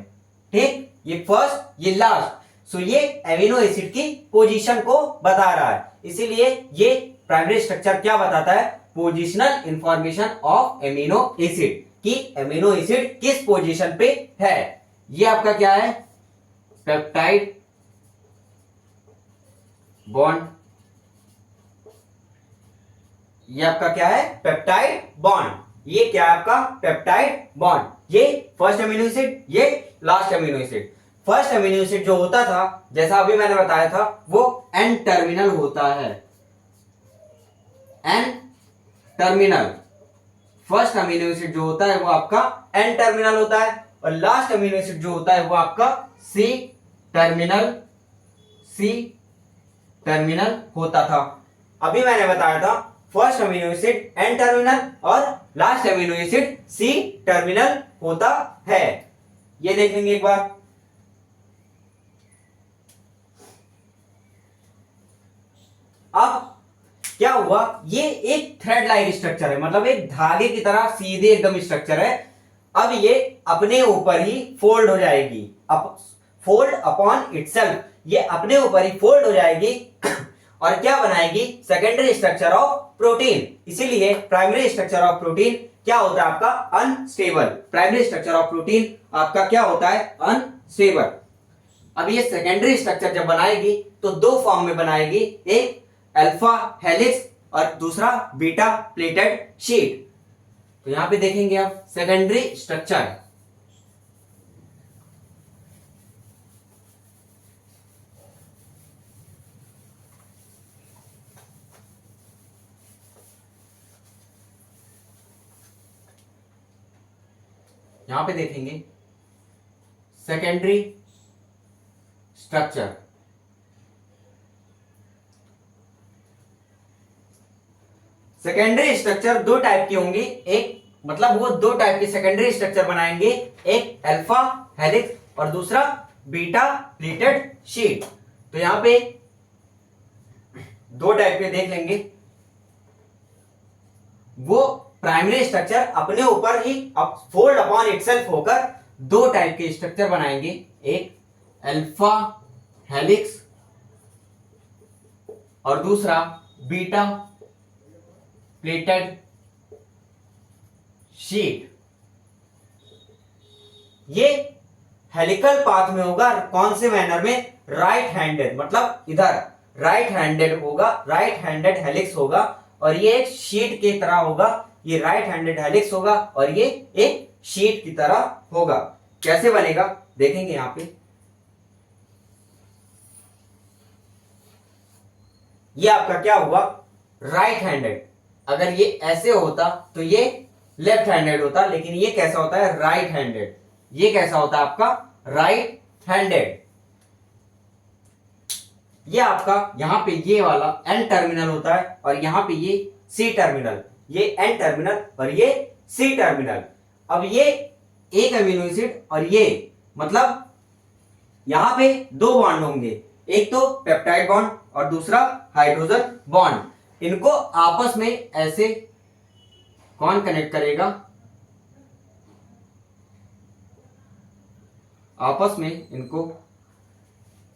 ठीक, ये फर्स्ट ये लास्ट, सो ये एमिनो एसिड की पोजीशन को बता रहा है, इसीलिए ये प्राइमरी स्ट्रक्चर क्या बताता है, positional information of amino acid, कि एमिनो एसिड किस पोजीशन पे है। ये आपका क्या है, पेप्टाइड बॉन्ड, ये आपका क्या है, पेप्टाइड बॉन्ड। ये क्या है आपका, पेप्टाइड बॉन्ड। ये फर्स्ट अमीनो एसिड, ये last amino acid. First amino acid जो होता था, जैसा अभी मैंने बताया था, वो एन टर्मिनल होता है, N terminal. First amino acid जो होता है वो आपका एन टर्मिनल होता है, और लास्ट अमीनो एसिड जो होता है वो आपका सी टर्मिनल, सी टर्मिनल होता था। अभी मैंने बताया था first amino acid N terminal और last amino acid C terminal होता है। ये देखेंगे एक बार। अब क्या हुआ, ये एक थ्रेड लाइक स्ट्रक्चर है, मतलब एक धागे की तरह सीधे एकदम स्ट्रक्चर है। अब ये अपने ऊपर ही फोल्ड हो जाएगी, फोल्ड अपॉन इटसेल्फ, ये अपने ऊपर ही फोल्ड हो जाएगी और क्या बनाएगी, सेकेंडरी स्ट्रक्चर ऑफ प्रोटीन। इसीलिए प्राइमरी स्ट्रक्चर ऑफ प्रोटीन क्या होता है आपका, unstable. Primary structure of protein आपका क्या होता है, अनस्टेबल। अब ये सेकेंडरी स्ट्रक्चर जब बनाएगी तो दो फॉर्म में बनाएगी, एक अल्फा हेलिक्स और दूसरा बीटा प्लेटेड शीट। तो यहां पे देखेंगे आप सेकेंडरी स्ट्रक्चर, यहां पे देखेंगे सेकेंडरी स्ट्रक्चर। सेकेंडरी स्ट्रक्चर दो टाइप की होंगी, एक मतलब वो दो टाइप के सेकेंडरी स्ट्रक्चर बनाएंगे, एक अल्फा हेलिक्स और दूसरा बीटा प्लेटेड शीट। तो यहां पे दो टाइप के देख लेंगे। वो प्राइमरी स्ट्रक्चर अपने ऊपर ही फोल्ड अपॉन इटसेल्फ होकर दो टाइप के स्ट्रक्चर बनाएंगे, एक अल्फा हेलिक्स और दूसरा बीटा प्लेटेड शीट। ये हेलिकल पाथ में होगा, कौन से मैनर में, राइट हैंडेड, मतलब इधर राइट हैंडेड होगा, राइट हैंडेड हेलिक्स होगा, और ये एक शीट की तरह होगा, ये राइट हैंडेड हेलिक्स होगा और ये एक शीट की तरह होगा। कैसे बनेगा देखेंगे यहां पे। ये आपका क्या हुआ, राइट हैंडेड। अगर ये ऐसे होता तो ये लेफ्ट हैंडेड होता, लेकिन ये कैसा होता है, राइट हैंडेड। ये कैसा होता है आपका, राइट हैंडेड। ये आपका यहां पे ये वाला एन टर्मिनल होता है और यहां पे ये सी टर्मिनल, ये एन टर्मिनल और ये सी टर्मिनल। अब ये एक अमीनो एसिड और ये मतलब यहां पे दो बॉन्ड होंगे, एक तो पेप्टाइड बॉन्ड और दूसरा हाइड्रोजन बॉन्ड। इनको आपस में ऐसे कौन कनेक्ट करेगा, आपस में इनको,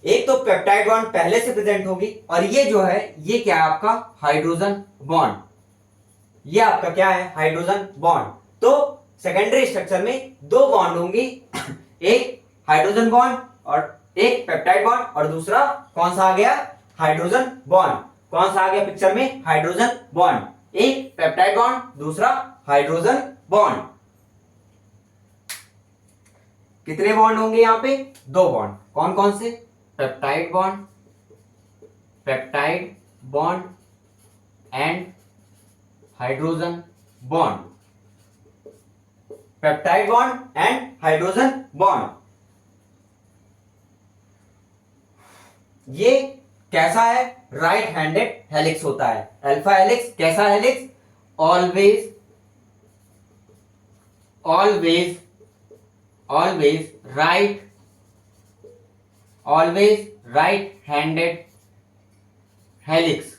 एक तो पेप्टाइड बॉन्ड पहले से प्रेजेंट होगी और ये जो है ये क्या है आपका, हाइड्रोजन बॉन्ड। ये आपका क्या है, हाइड्रोजन बॉन्ड। तो सेकेंडरी स्ट्रक्चर में दो बॉन्ड होंगी, एक हाइड्रोजन बॉन्ड और एक पेप्टाइड बॉन्ड, और दूसरा कौन सा आ गया, हाइड्रोजन बॉन्ड। कौन सा आ गया पिक्चर में, हाइड्रोजन बॉन्ड। एक पेप्टाइड बॉन्ड, दूसरा हाइड्रोजन बॉन्ड। कितने बॉन्ड होंगे यहां पे, दो बॉन्ड। कौन कौन से, peptide bond, peptide bond and hydrogen bond, peptide bond and hydrogen bond. ये कैसा है, राइट हैंडेड हेलिक्स होता है। अल्फा हेलिक्स कैसा helix, always always always right, always right handed helix,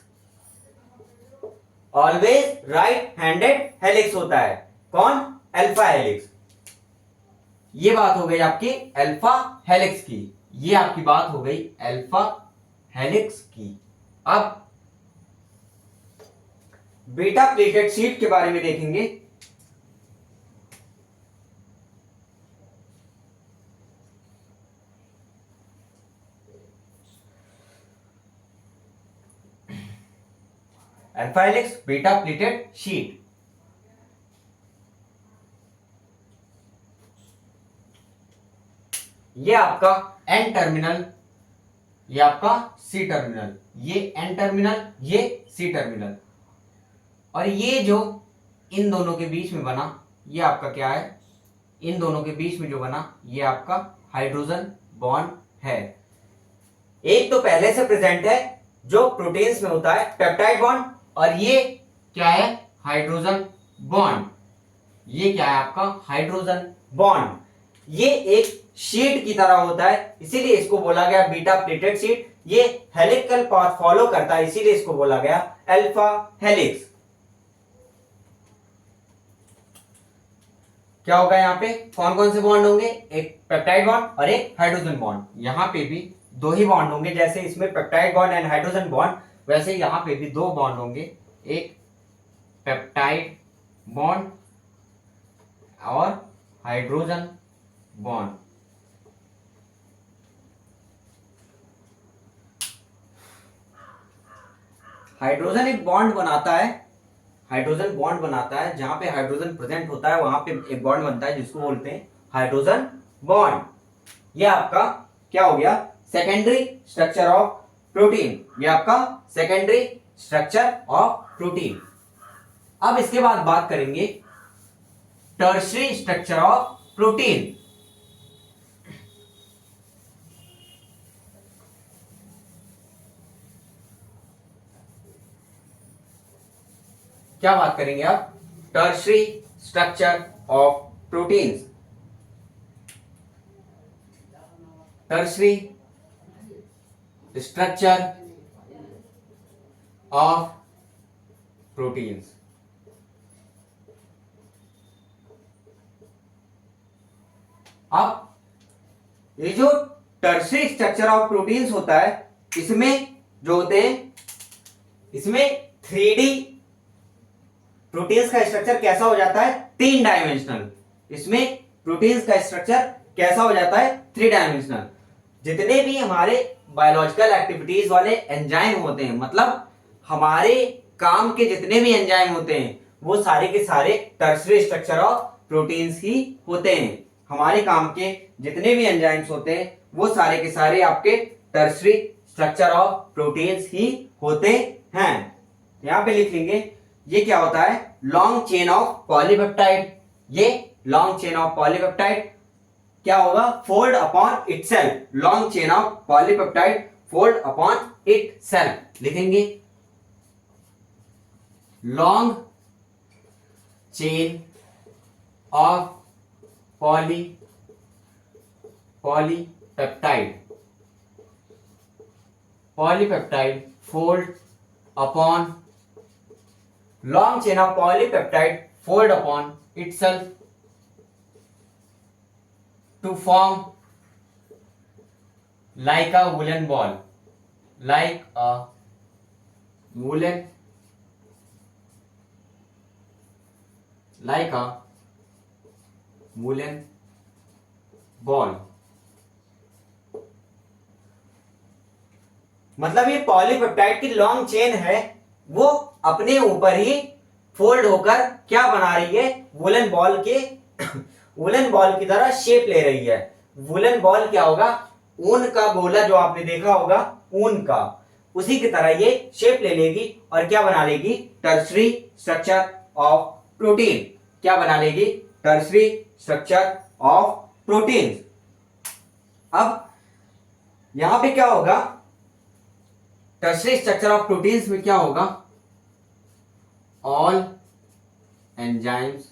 always right handed helix होता है। कौन, अल्फा हेलिक्स। ये बात हो गई आपकी अल्फा हेलिक्स की, ये आपकी बात हो गई अल्फा हेलिक्स की। अब बीटा प्लेटेड शीट के बारे में देखेंगे। Alpha helix, beta pleated sheet. ये आपका एन टर्मिनल, ये आपका सी टर्मिनल, ये एन टर्मिनल, ये सी टर्मिनल, और ये जो इन दोनों के बीच में बना ये आपका क्या है, इन दोनों के बीच में जो बना ये आपका हाइड्रोजन बॉन्ड है। एक तो पहले से प्रेजेंट है जो प्रोटीन्स में होता है पेप्टाइड बॉन्ड, और ये क्या है, हाइड्रोजन बॉन्ड। ये क्या है आपका हाइड्रोजन बॉन्ड। ये एक शीट की तरह होता है, इसीलिए इसको बोला गया बीटा प्लेटेड शीट। ये हेलिकल पाथ फॉलो करता है, इसीलिए इसको बोला गया अल्फा हेलिक्स। क्या होगा यहाँ पे, कौन कौन से बॉन्ड होंगे, एक पेप्टाइड बॉन्ड और एक हाइड्रोजन बॉन्ड। यहाँ पे भी दो ही बॉन्ड होंगे, जैसे इसमें peptide bond and hydrogen bond, वैसे यहाँ पे भी दो बॉन्ड होंगे, एक पेप्टाइड बॉन्ड और हाइड्रोजन बॉन्ड। हाइड्रोजन एक बॉन्ड बनाता है, हाइड्रोजन बॉन्ड बनाता है, जहां पे हाइड्रोजन प्रेजेंट होता है वहां पे एक बॉन्ड बनता है जिसको बोलते हैं हाइड्रोजन बॉन्ड। ये आपका क्या हो गया, सेकेंडरी स्ट्रक्चर ऑफ प्रोटीन। ये आपका सेकेंडरी स्ट्रक्चर ऑफ प्रोटीन। अब इसके बाद बात करेंगे टर्शरी स्ट्रक्चर ऑफ प्रोटीन। क्या बात करेंगे आप, tertiary structure of proteins. Tertiary structure of proteins. अब ये जो टर्शरी स्ट्रक्चर ऑफ प्रोटीन्स होता है, इसमें जो होते हैं, इसमें 3D प्रोटीन्स का स्ट्रक्चर कैसा हो जाता है, 3 डायमेंशनल। इसमें प्रोटीन्स का स्ट्रक्चर कैसा हो जाता है, 3 डायमेंशनल। जितने भी हमारे बायोलॉजिकल एक्टिविटीज वाले एंजाइम होते हैं, मतलब हमारे काम के जितने भी एंजाइम होते हैं, वो सारे के सारे टर्शरी स्ट्रक्चर ऑफ प्रोटीन्स ही होते हैं। हमारे काम के जितने भी एंजाइम्स होते हैं वो सारे के सारे आपके टर्शरी स्ट्रक्चर ऑफ प्रोटीन्स ही होते हैं। यहां पे लिख लेंगे, ये क्या होता है, लॉन्ग चेन ऑफ पॉलीपेप्टाइड। ये लॉन्ग चेन ऑफ पॉलीपेप्टाइड क्या होगा, fold upon itself. Long chain of polypeptide fold upon itself. लिखेंगे long chain of polypeptide fold upon, long chain of polypeptide fold upon itself to form like a woolen ball, like a woolen, like a woolen ball। मतलब ये polypeptide की long chain है, वो अपने ऊपर ही fold होकर क्या बना रही है, वुलन बॉल के वुलन बॉल की तरह शेप ले रही है। वुलन बॉल क्या होगा, ऊन का गोला जो आपने देखा होगा, ऊन का, उसी की तरह ये शेप ले लेगी और क्या बना लेगी, टर्शरी स्ट्रक्चर ऑफ प्रोटीन। क्या बना लेगी, टर्शरी स्ट्रक्चर ऑफ प्रोटीन। अब यहां पे क्या होगा, टर्शरी स्ट्रक्चर ऑफ प्रोटीन्स में क्या होगा, ऑल एंजाइम्स,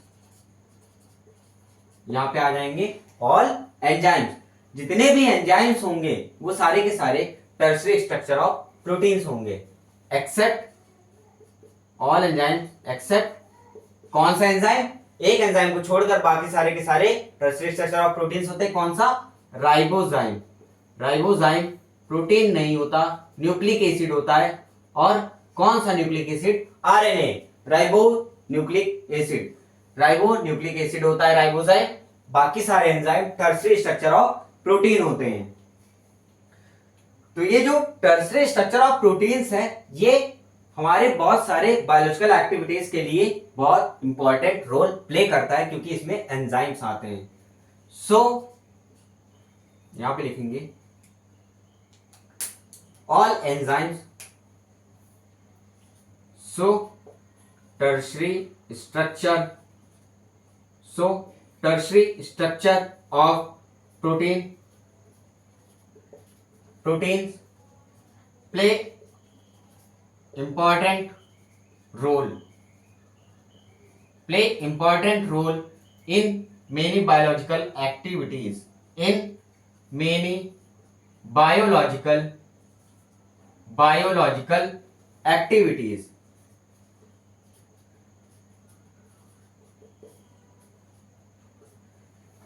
यहां पे आ जाएंगे ऑल एंजाइम्स। जितने भी एंजाइम्स होंगे वो सारे के सारे टर्शरी स्ट्रक्चर ऑफ प्रोटीन्स होंगे, एक्सेप्ट ऑल एंजाइम्स, एक्सेप्ट कौन सा एंजाइम, एक एंजाइम को छोड़कर बाकी सारे के सारे टर्सरी स्ट्रक्चर ऑफ प्रोटीन्स होते हैं। कौन सा? राइबोजाइम। राइबोजाइम प्रोटीन नहीं होता, न्यूक्लिक एसिड होता है। और कौन सा nucleic acid? RNA, ribo nucleic acid. Ribo nucleic acid होता है राइबोजाइम। बाकी सारे enzyme tertiary structure of protein होते हैं। तो ये जो टर्सरी स्ट्रक्चर ऑफ प्रोटीन्स है, ये हमारे बहुत सारे बायोलॉजिकल एक्टिविटीज के लिए बहुत इंपॉर्टेंट रोल प्ले करता है, क्योंकि इसमें एंजाइम्स आते हैं। सो यहां पे लिखेंगे all enzymes, so tertiary structure, so tertiary structure of proteins play important role in many biological activities, in many biological activities.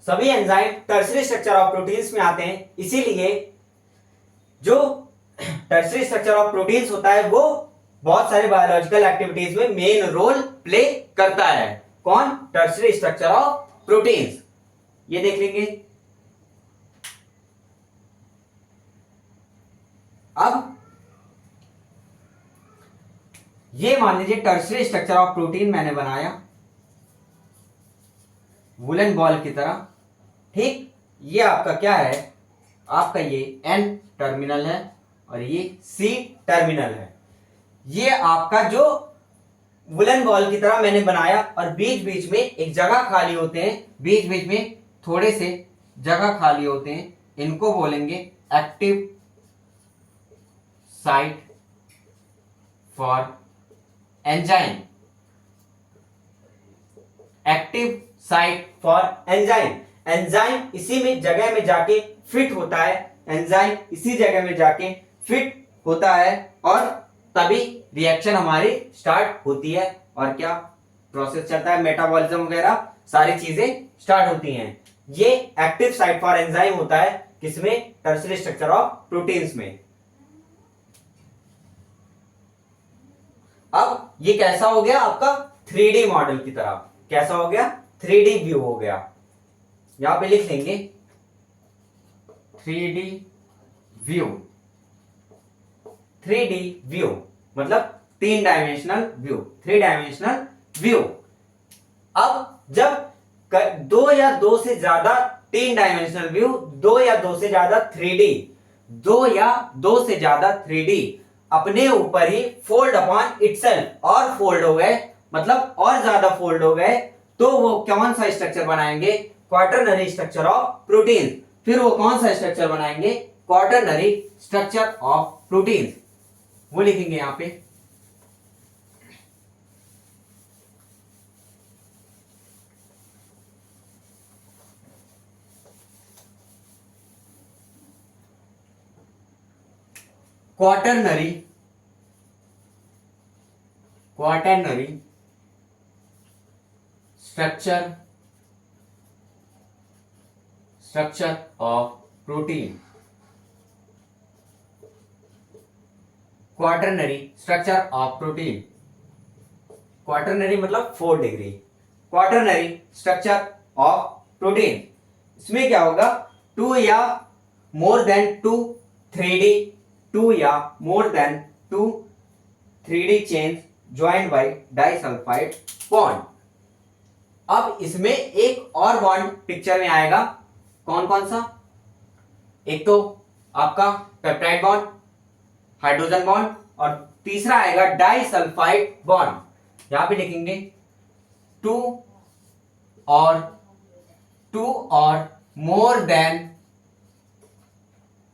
सभी enzyme tertiary structure of proteins में आते हैं, इसीलिए जो टर्सरी स्ट्रक्चर ऑफ प्रोटीन्स होता है वो बहुत सारे बायोलॉजिकल एक्टिविटीज में मेन रोल प्ले करता है। कौन? Tertiary structure of proteins. ये देख लेंगे। अब ये मान लीजिए टर्सरी स्ट्रक्चर ऑफ प्रोटीन मैंने बनाया वुलन बॉल की तरह, ठीक। ये आपका क्या है? आपका ये N टर्मिनल है और ये C टर्मिनल है। ये आपका जो वुलन बॉल की तरह मैंने बनाया, और बीच बीच में एक जगह खाली होते हैं, बीच बीच में थोड़े से जगह खाली होते हैं, इनको बोलेंगे active site for enzyme. Active site for enzyme. Enzyme इसी में जगह में जाके फिट होता है, एंजाइम इसी जगह में जाके फिट होता है, और तभी रिएक्शन हमारी स्टार्ट होती है। और क्या प्रोसेस चलता है? मेटाबॉलिज्म वगैरह सारी चीजें स्टार्ट होती हैं। ये एक्टिव साइट फॉर एंजाइम होता है किसमें? टर्सरी स्ट्रक्चर ऑफ प्रोटीन्स में। अब ये कैसा हो गया आपका? 3D मॉडल की तरह। कैसा हो गया? 3D व्यू हो गया। यहां पे लिख लेंगे 3D व्यू। 3D व्यू मतलब 3 डायमेंशनल व्यू, 3 डायमेंशनल व्यू। अब जब 2 या 2 से ज्यादा 3 डायमेंशनल व्यू, 2 या 2 से ज्यादा 3D, 2 या 2 से ज्यादा 3D अपने ऊपर ही फोल्ड अपॉन इटसेल्फ और फोल्ड हो गए, मतलब और ज्यादा फोल्ड हो गए, तो वो कौन सा स्ट्रक्चर बनाएंगे? Quaternary structure of protein. फिर वो कौन सा स्ट्रक्चर बनाएंगे? Quaternary structure of protein. वो लिखेंगे यहां पे quaternary structure of protein. Quaternary structure of protein. Quaternary मतलब 4 degree. Quaternary structure of protein, इसमें क्या होगा? 2 या मोर देन 2 3D, 2 या more than 2 3D chains joined by disulphide bond. अब इसमें एक और बॉन्ड पिक्चर में आएगा। कौन कौन सा? एक तो आपका पेप्टाइड बॉन्ड, हाइड्रोजन बॉन्ड, और तीसरा आएगा डाइसल्फाइड बॉन्ड। यहां पे लिखेंगे 2 और मोर देन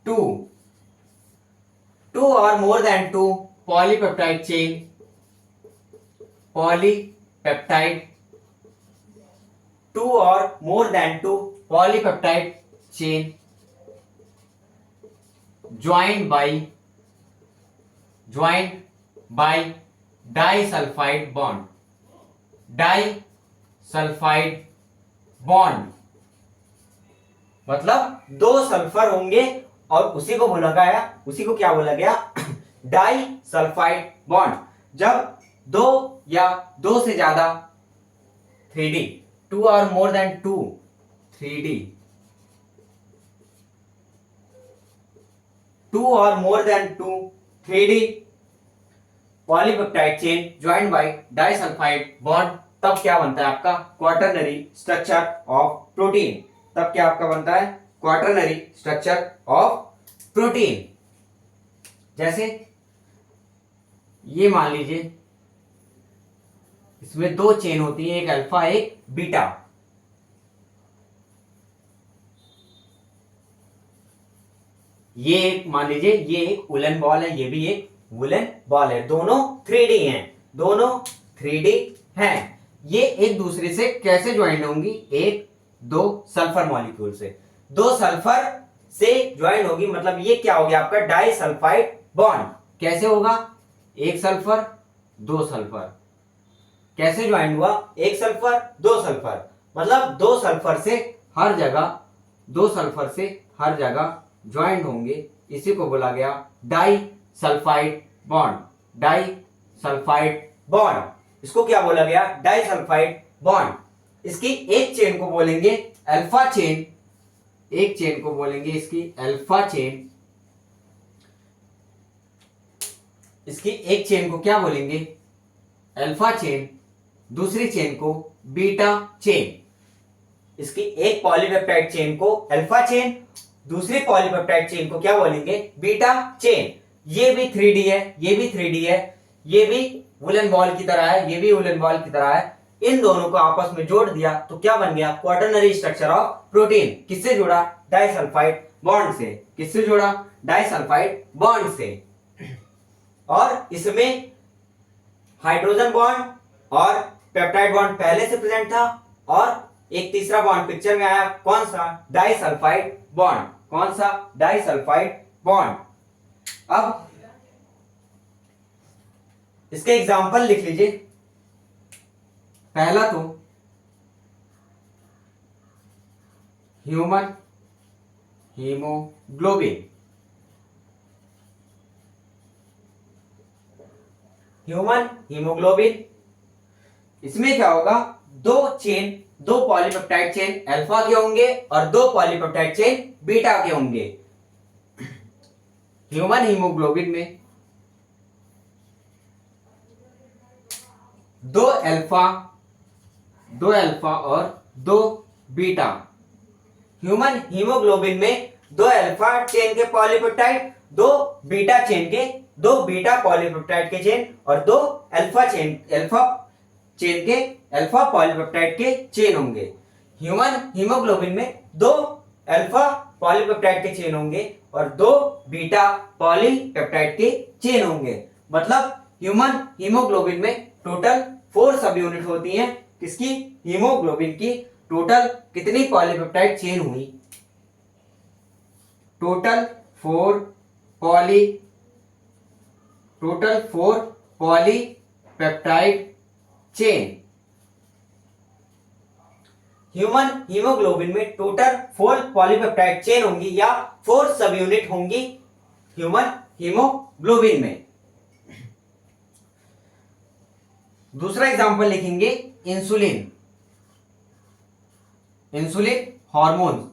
2 और more then 2 polypeptide chain, polypeptide 2 और more then 2 polypeptide chain joined by disulphide bond. Disulphide sulphide bond, मतलब दो सल्फर होंगे और उसी को क्या बोला गया डाई सल्फाइड बॉन्ड। जब दो या दो से ज्यादा 3D, टू और more than two 3D, two और more than two 3D polypeptide chain joined by disulphide bond, तब क्या बनता है आपका क्वाटरनरी स्ट्रक्चर ऑफ प्रोटीन। तब क्या आपका बनता है क्वाटरनरी स्ट्रक्चर ऑफ प्रोटीन। जैसे ये मान लीजिए इसमें दो चेन होती है, एक अल्फा एक बीटा। ये एक मान लीजिए ये एक वुलन बॉल है, ये भी एक वुलन बॉल है, दोनों 3D हैं, दोनों 3D हैं। ये एक दूसरे से कैसे ज्वाइन होंगी, एक दो सल्फर मॉलिक्यूल से, दो सल्फर से ज्वाइन होगी, मतलब ये क्या हो गया आपका डाइसल्फाइड बॉन्ड। कैसे होगा, एक सल्फर दो सल्फर, कैसे ज्वाइन हुआ, एक सल्फर दो सल्फर, मतलब दो सल्फर से हर जगह, दो सल्फर से हर जगह ज्वाइंट होंगे, इसी को बोला गया disulphide bond. Disulphide bond, इसको क्या बोला गया डाई सल्फाइड बॉन्ड। इसकी एक चेन को बोलेंगे अल्फा चेन, एक चेन को बोलेंगे इसकी अल्फा चेन, इसकी एक चेन को क्या बोलेंगे अल्फा चेन, दूसरी चेन को बीटा चेन। इसकी एक पॉलीपेप्टाइड चेन को अल्फा चेन, दूसरी पॉलीपेप्टाइड चेन को क्या बोलेंगे बीटा चेन। ये भी 3D है, ये भी 3D है, ये भी वुलन बॉल की तरह है, ये भी वुलन बॉल की तरह है। इन दोनों को आपस में जोड़ दिया तो क्या बन गया क्वाटरनरी स्ट्रक्चर ऑफ प्रोटीन। किससे जोड़ा डाइसल्फाइड बॉन्ड से, किससे जोड़ा डाइसल्फाइड बॉन्ड से। और इसमें हाइड्रोजन बॉन्ड और पेप्टाइड बॉन्ड पहले से प्रेजेंट था, और एक तीसरा बॉन्ड पिक्चर में आया, कौन सा डाइसल्फाइड बॉन्ड, कौन सा डाइसल्फाइड बॉन्ड। अब इसके एग्जाम्पल लिख लीजिए। पहला तो ह्यूमन हीमोग्लोबिन, ह्यूमन हीमोग्लोबिन, इसमें क्या होगा दो चेन, दो पॉलीपेप्टाइड चेन अल्फा के होंगे और दो पॉलीपेप्टाइड चेन बीटा के होंगे। ह्यूमन हीमोग्लोबिन में दो अल्फा और दो बीटा। ह्यूमन हीमोग्लोबिन में दो अल्फा चेन के पॉलीपेप्टाइड, दो बीटा चेन के, दो बीटा पॉलीपेप्टाइड के चेन और दो अल्फा चेन के अल्फा पॉलीपेप्टाइड के चेन होंगे। ह्यूमन हीमोग्लोबिन में दो अल्फा पॉलीपेप्टाइड के चेन होंगे और दो बीटा पॉलीपेप्टाइड के चेन होंगे। मतलब ह्यूमन हीमोग्लोबिन में टोटल 4 सब यूनिट होती हैं। किसकी, हीमोग्लोबिन की। टोटल कितनी पॉलीपेप्टाइड चेन हुई, total 4 polypeptide chain. Human haemoglobin में टोटल 4 पॉलीपेप्टाइड चेन होंगी या 4 सब यूनिट होंगी ह्यूमन हीमोग्लोबिन में। दूसरा एग्जांपल लिखेंगे इंसुलिन, इंसुलिन हार्मोन।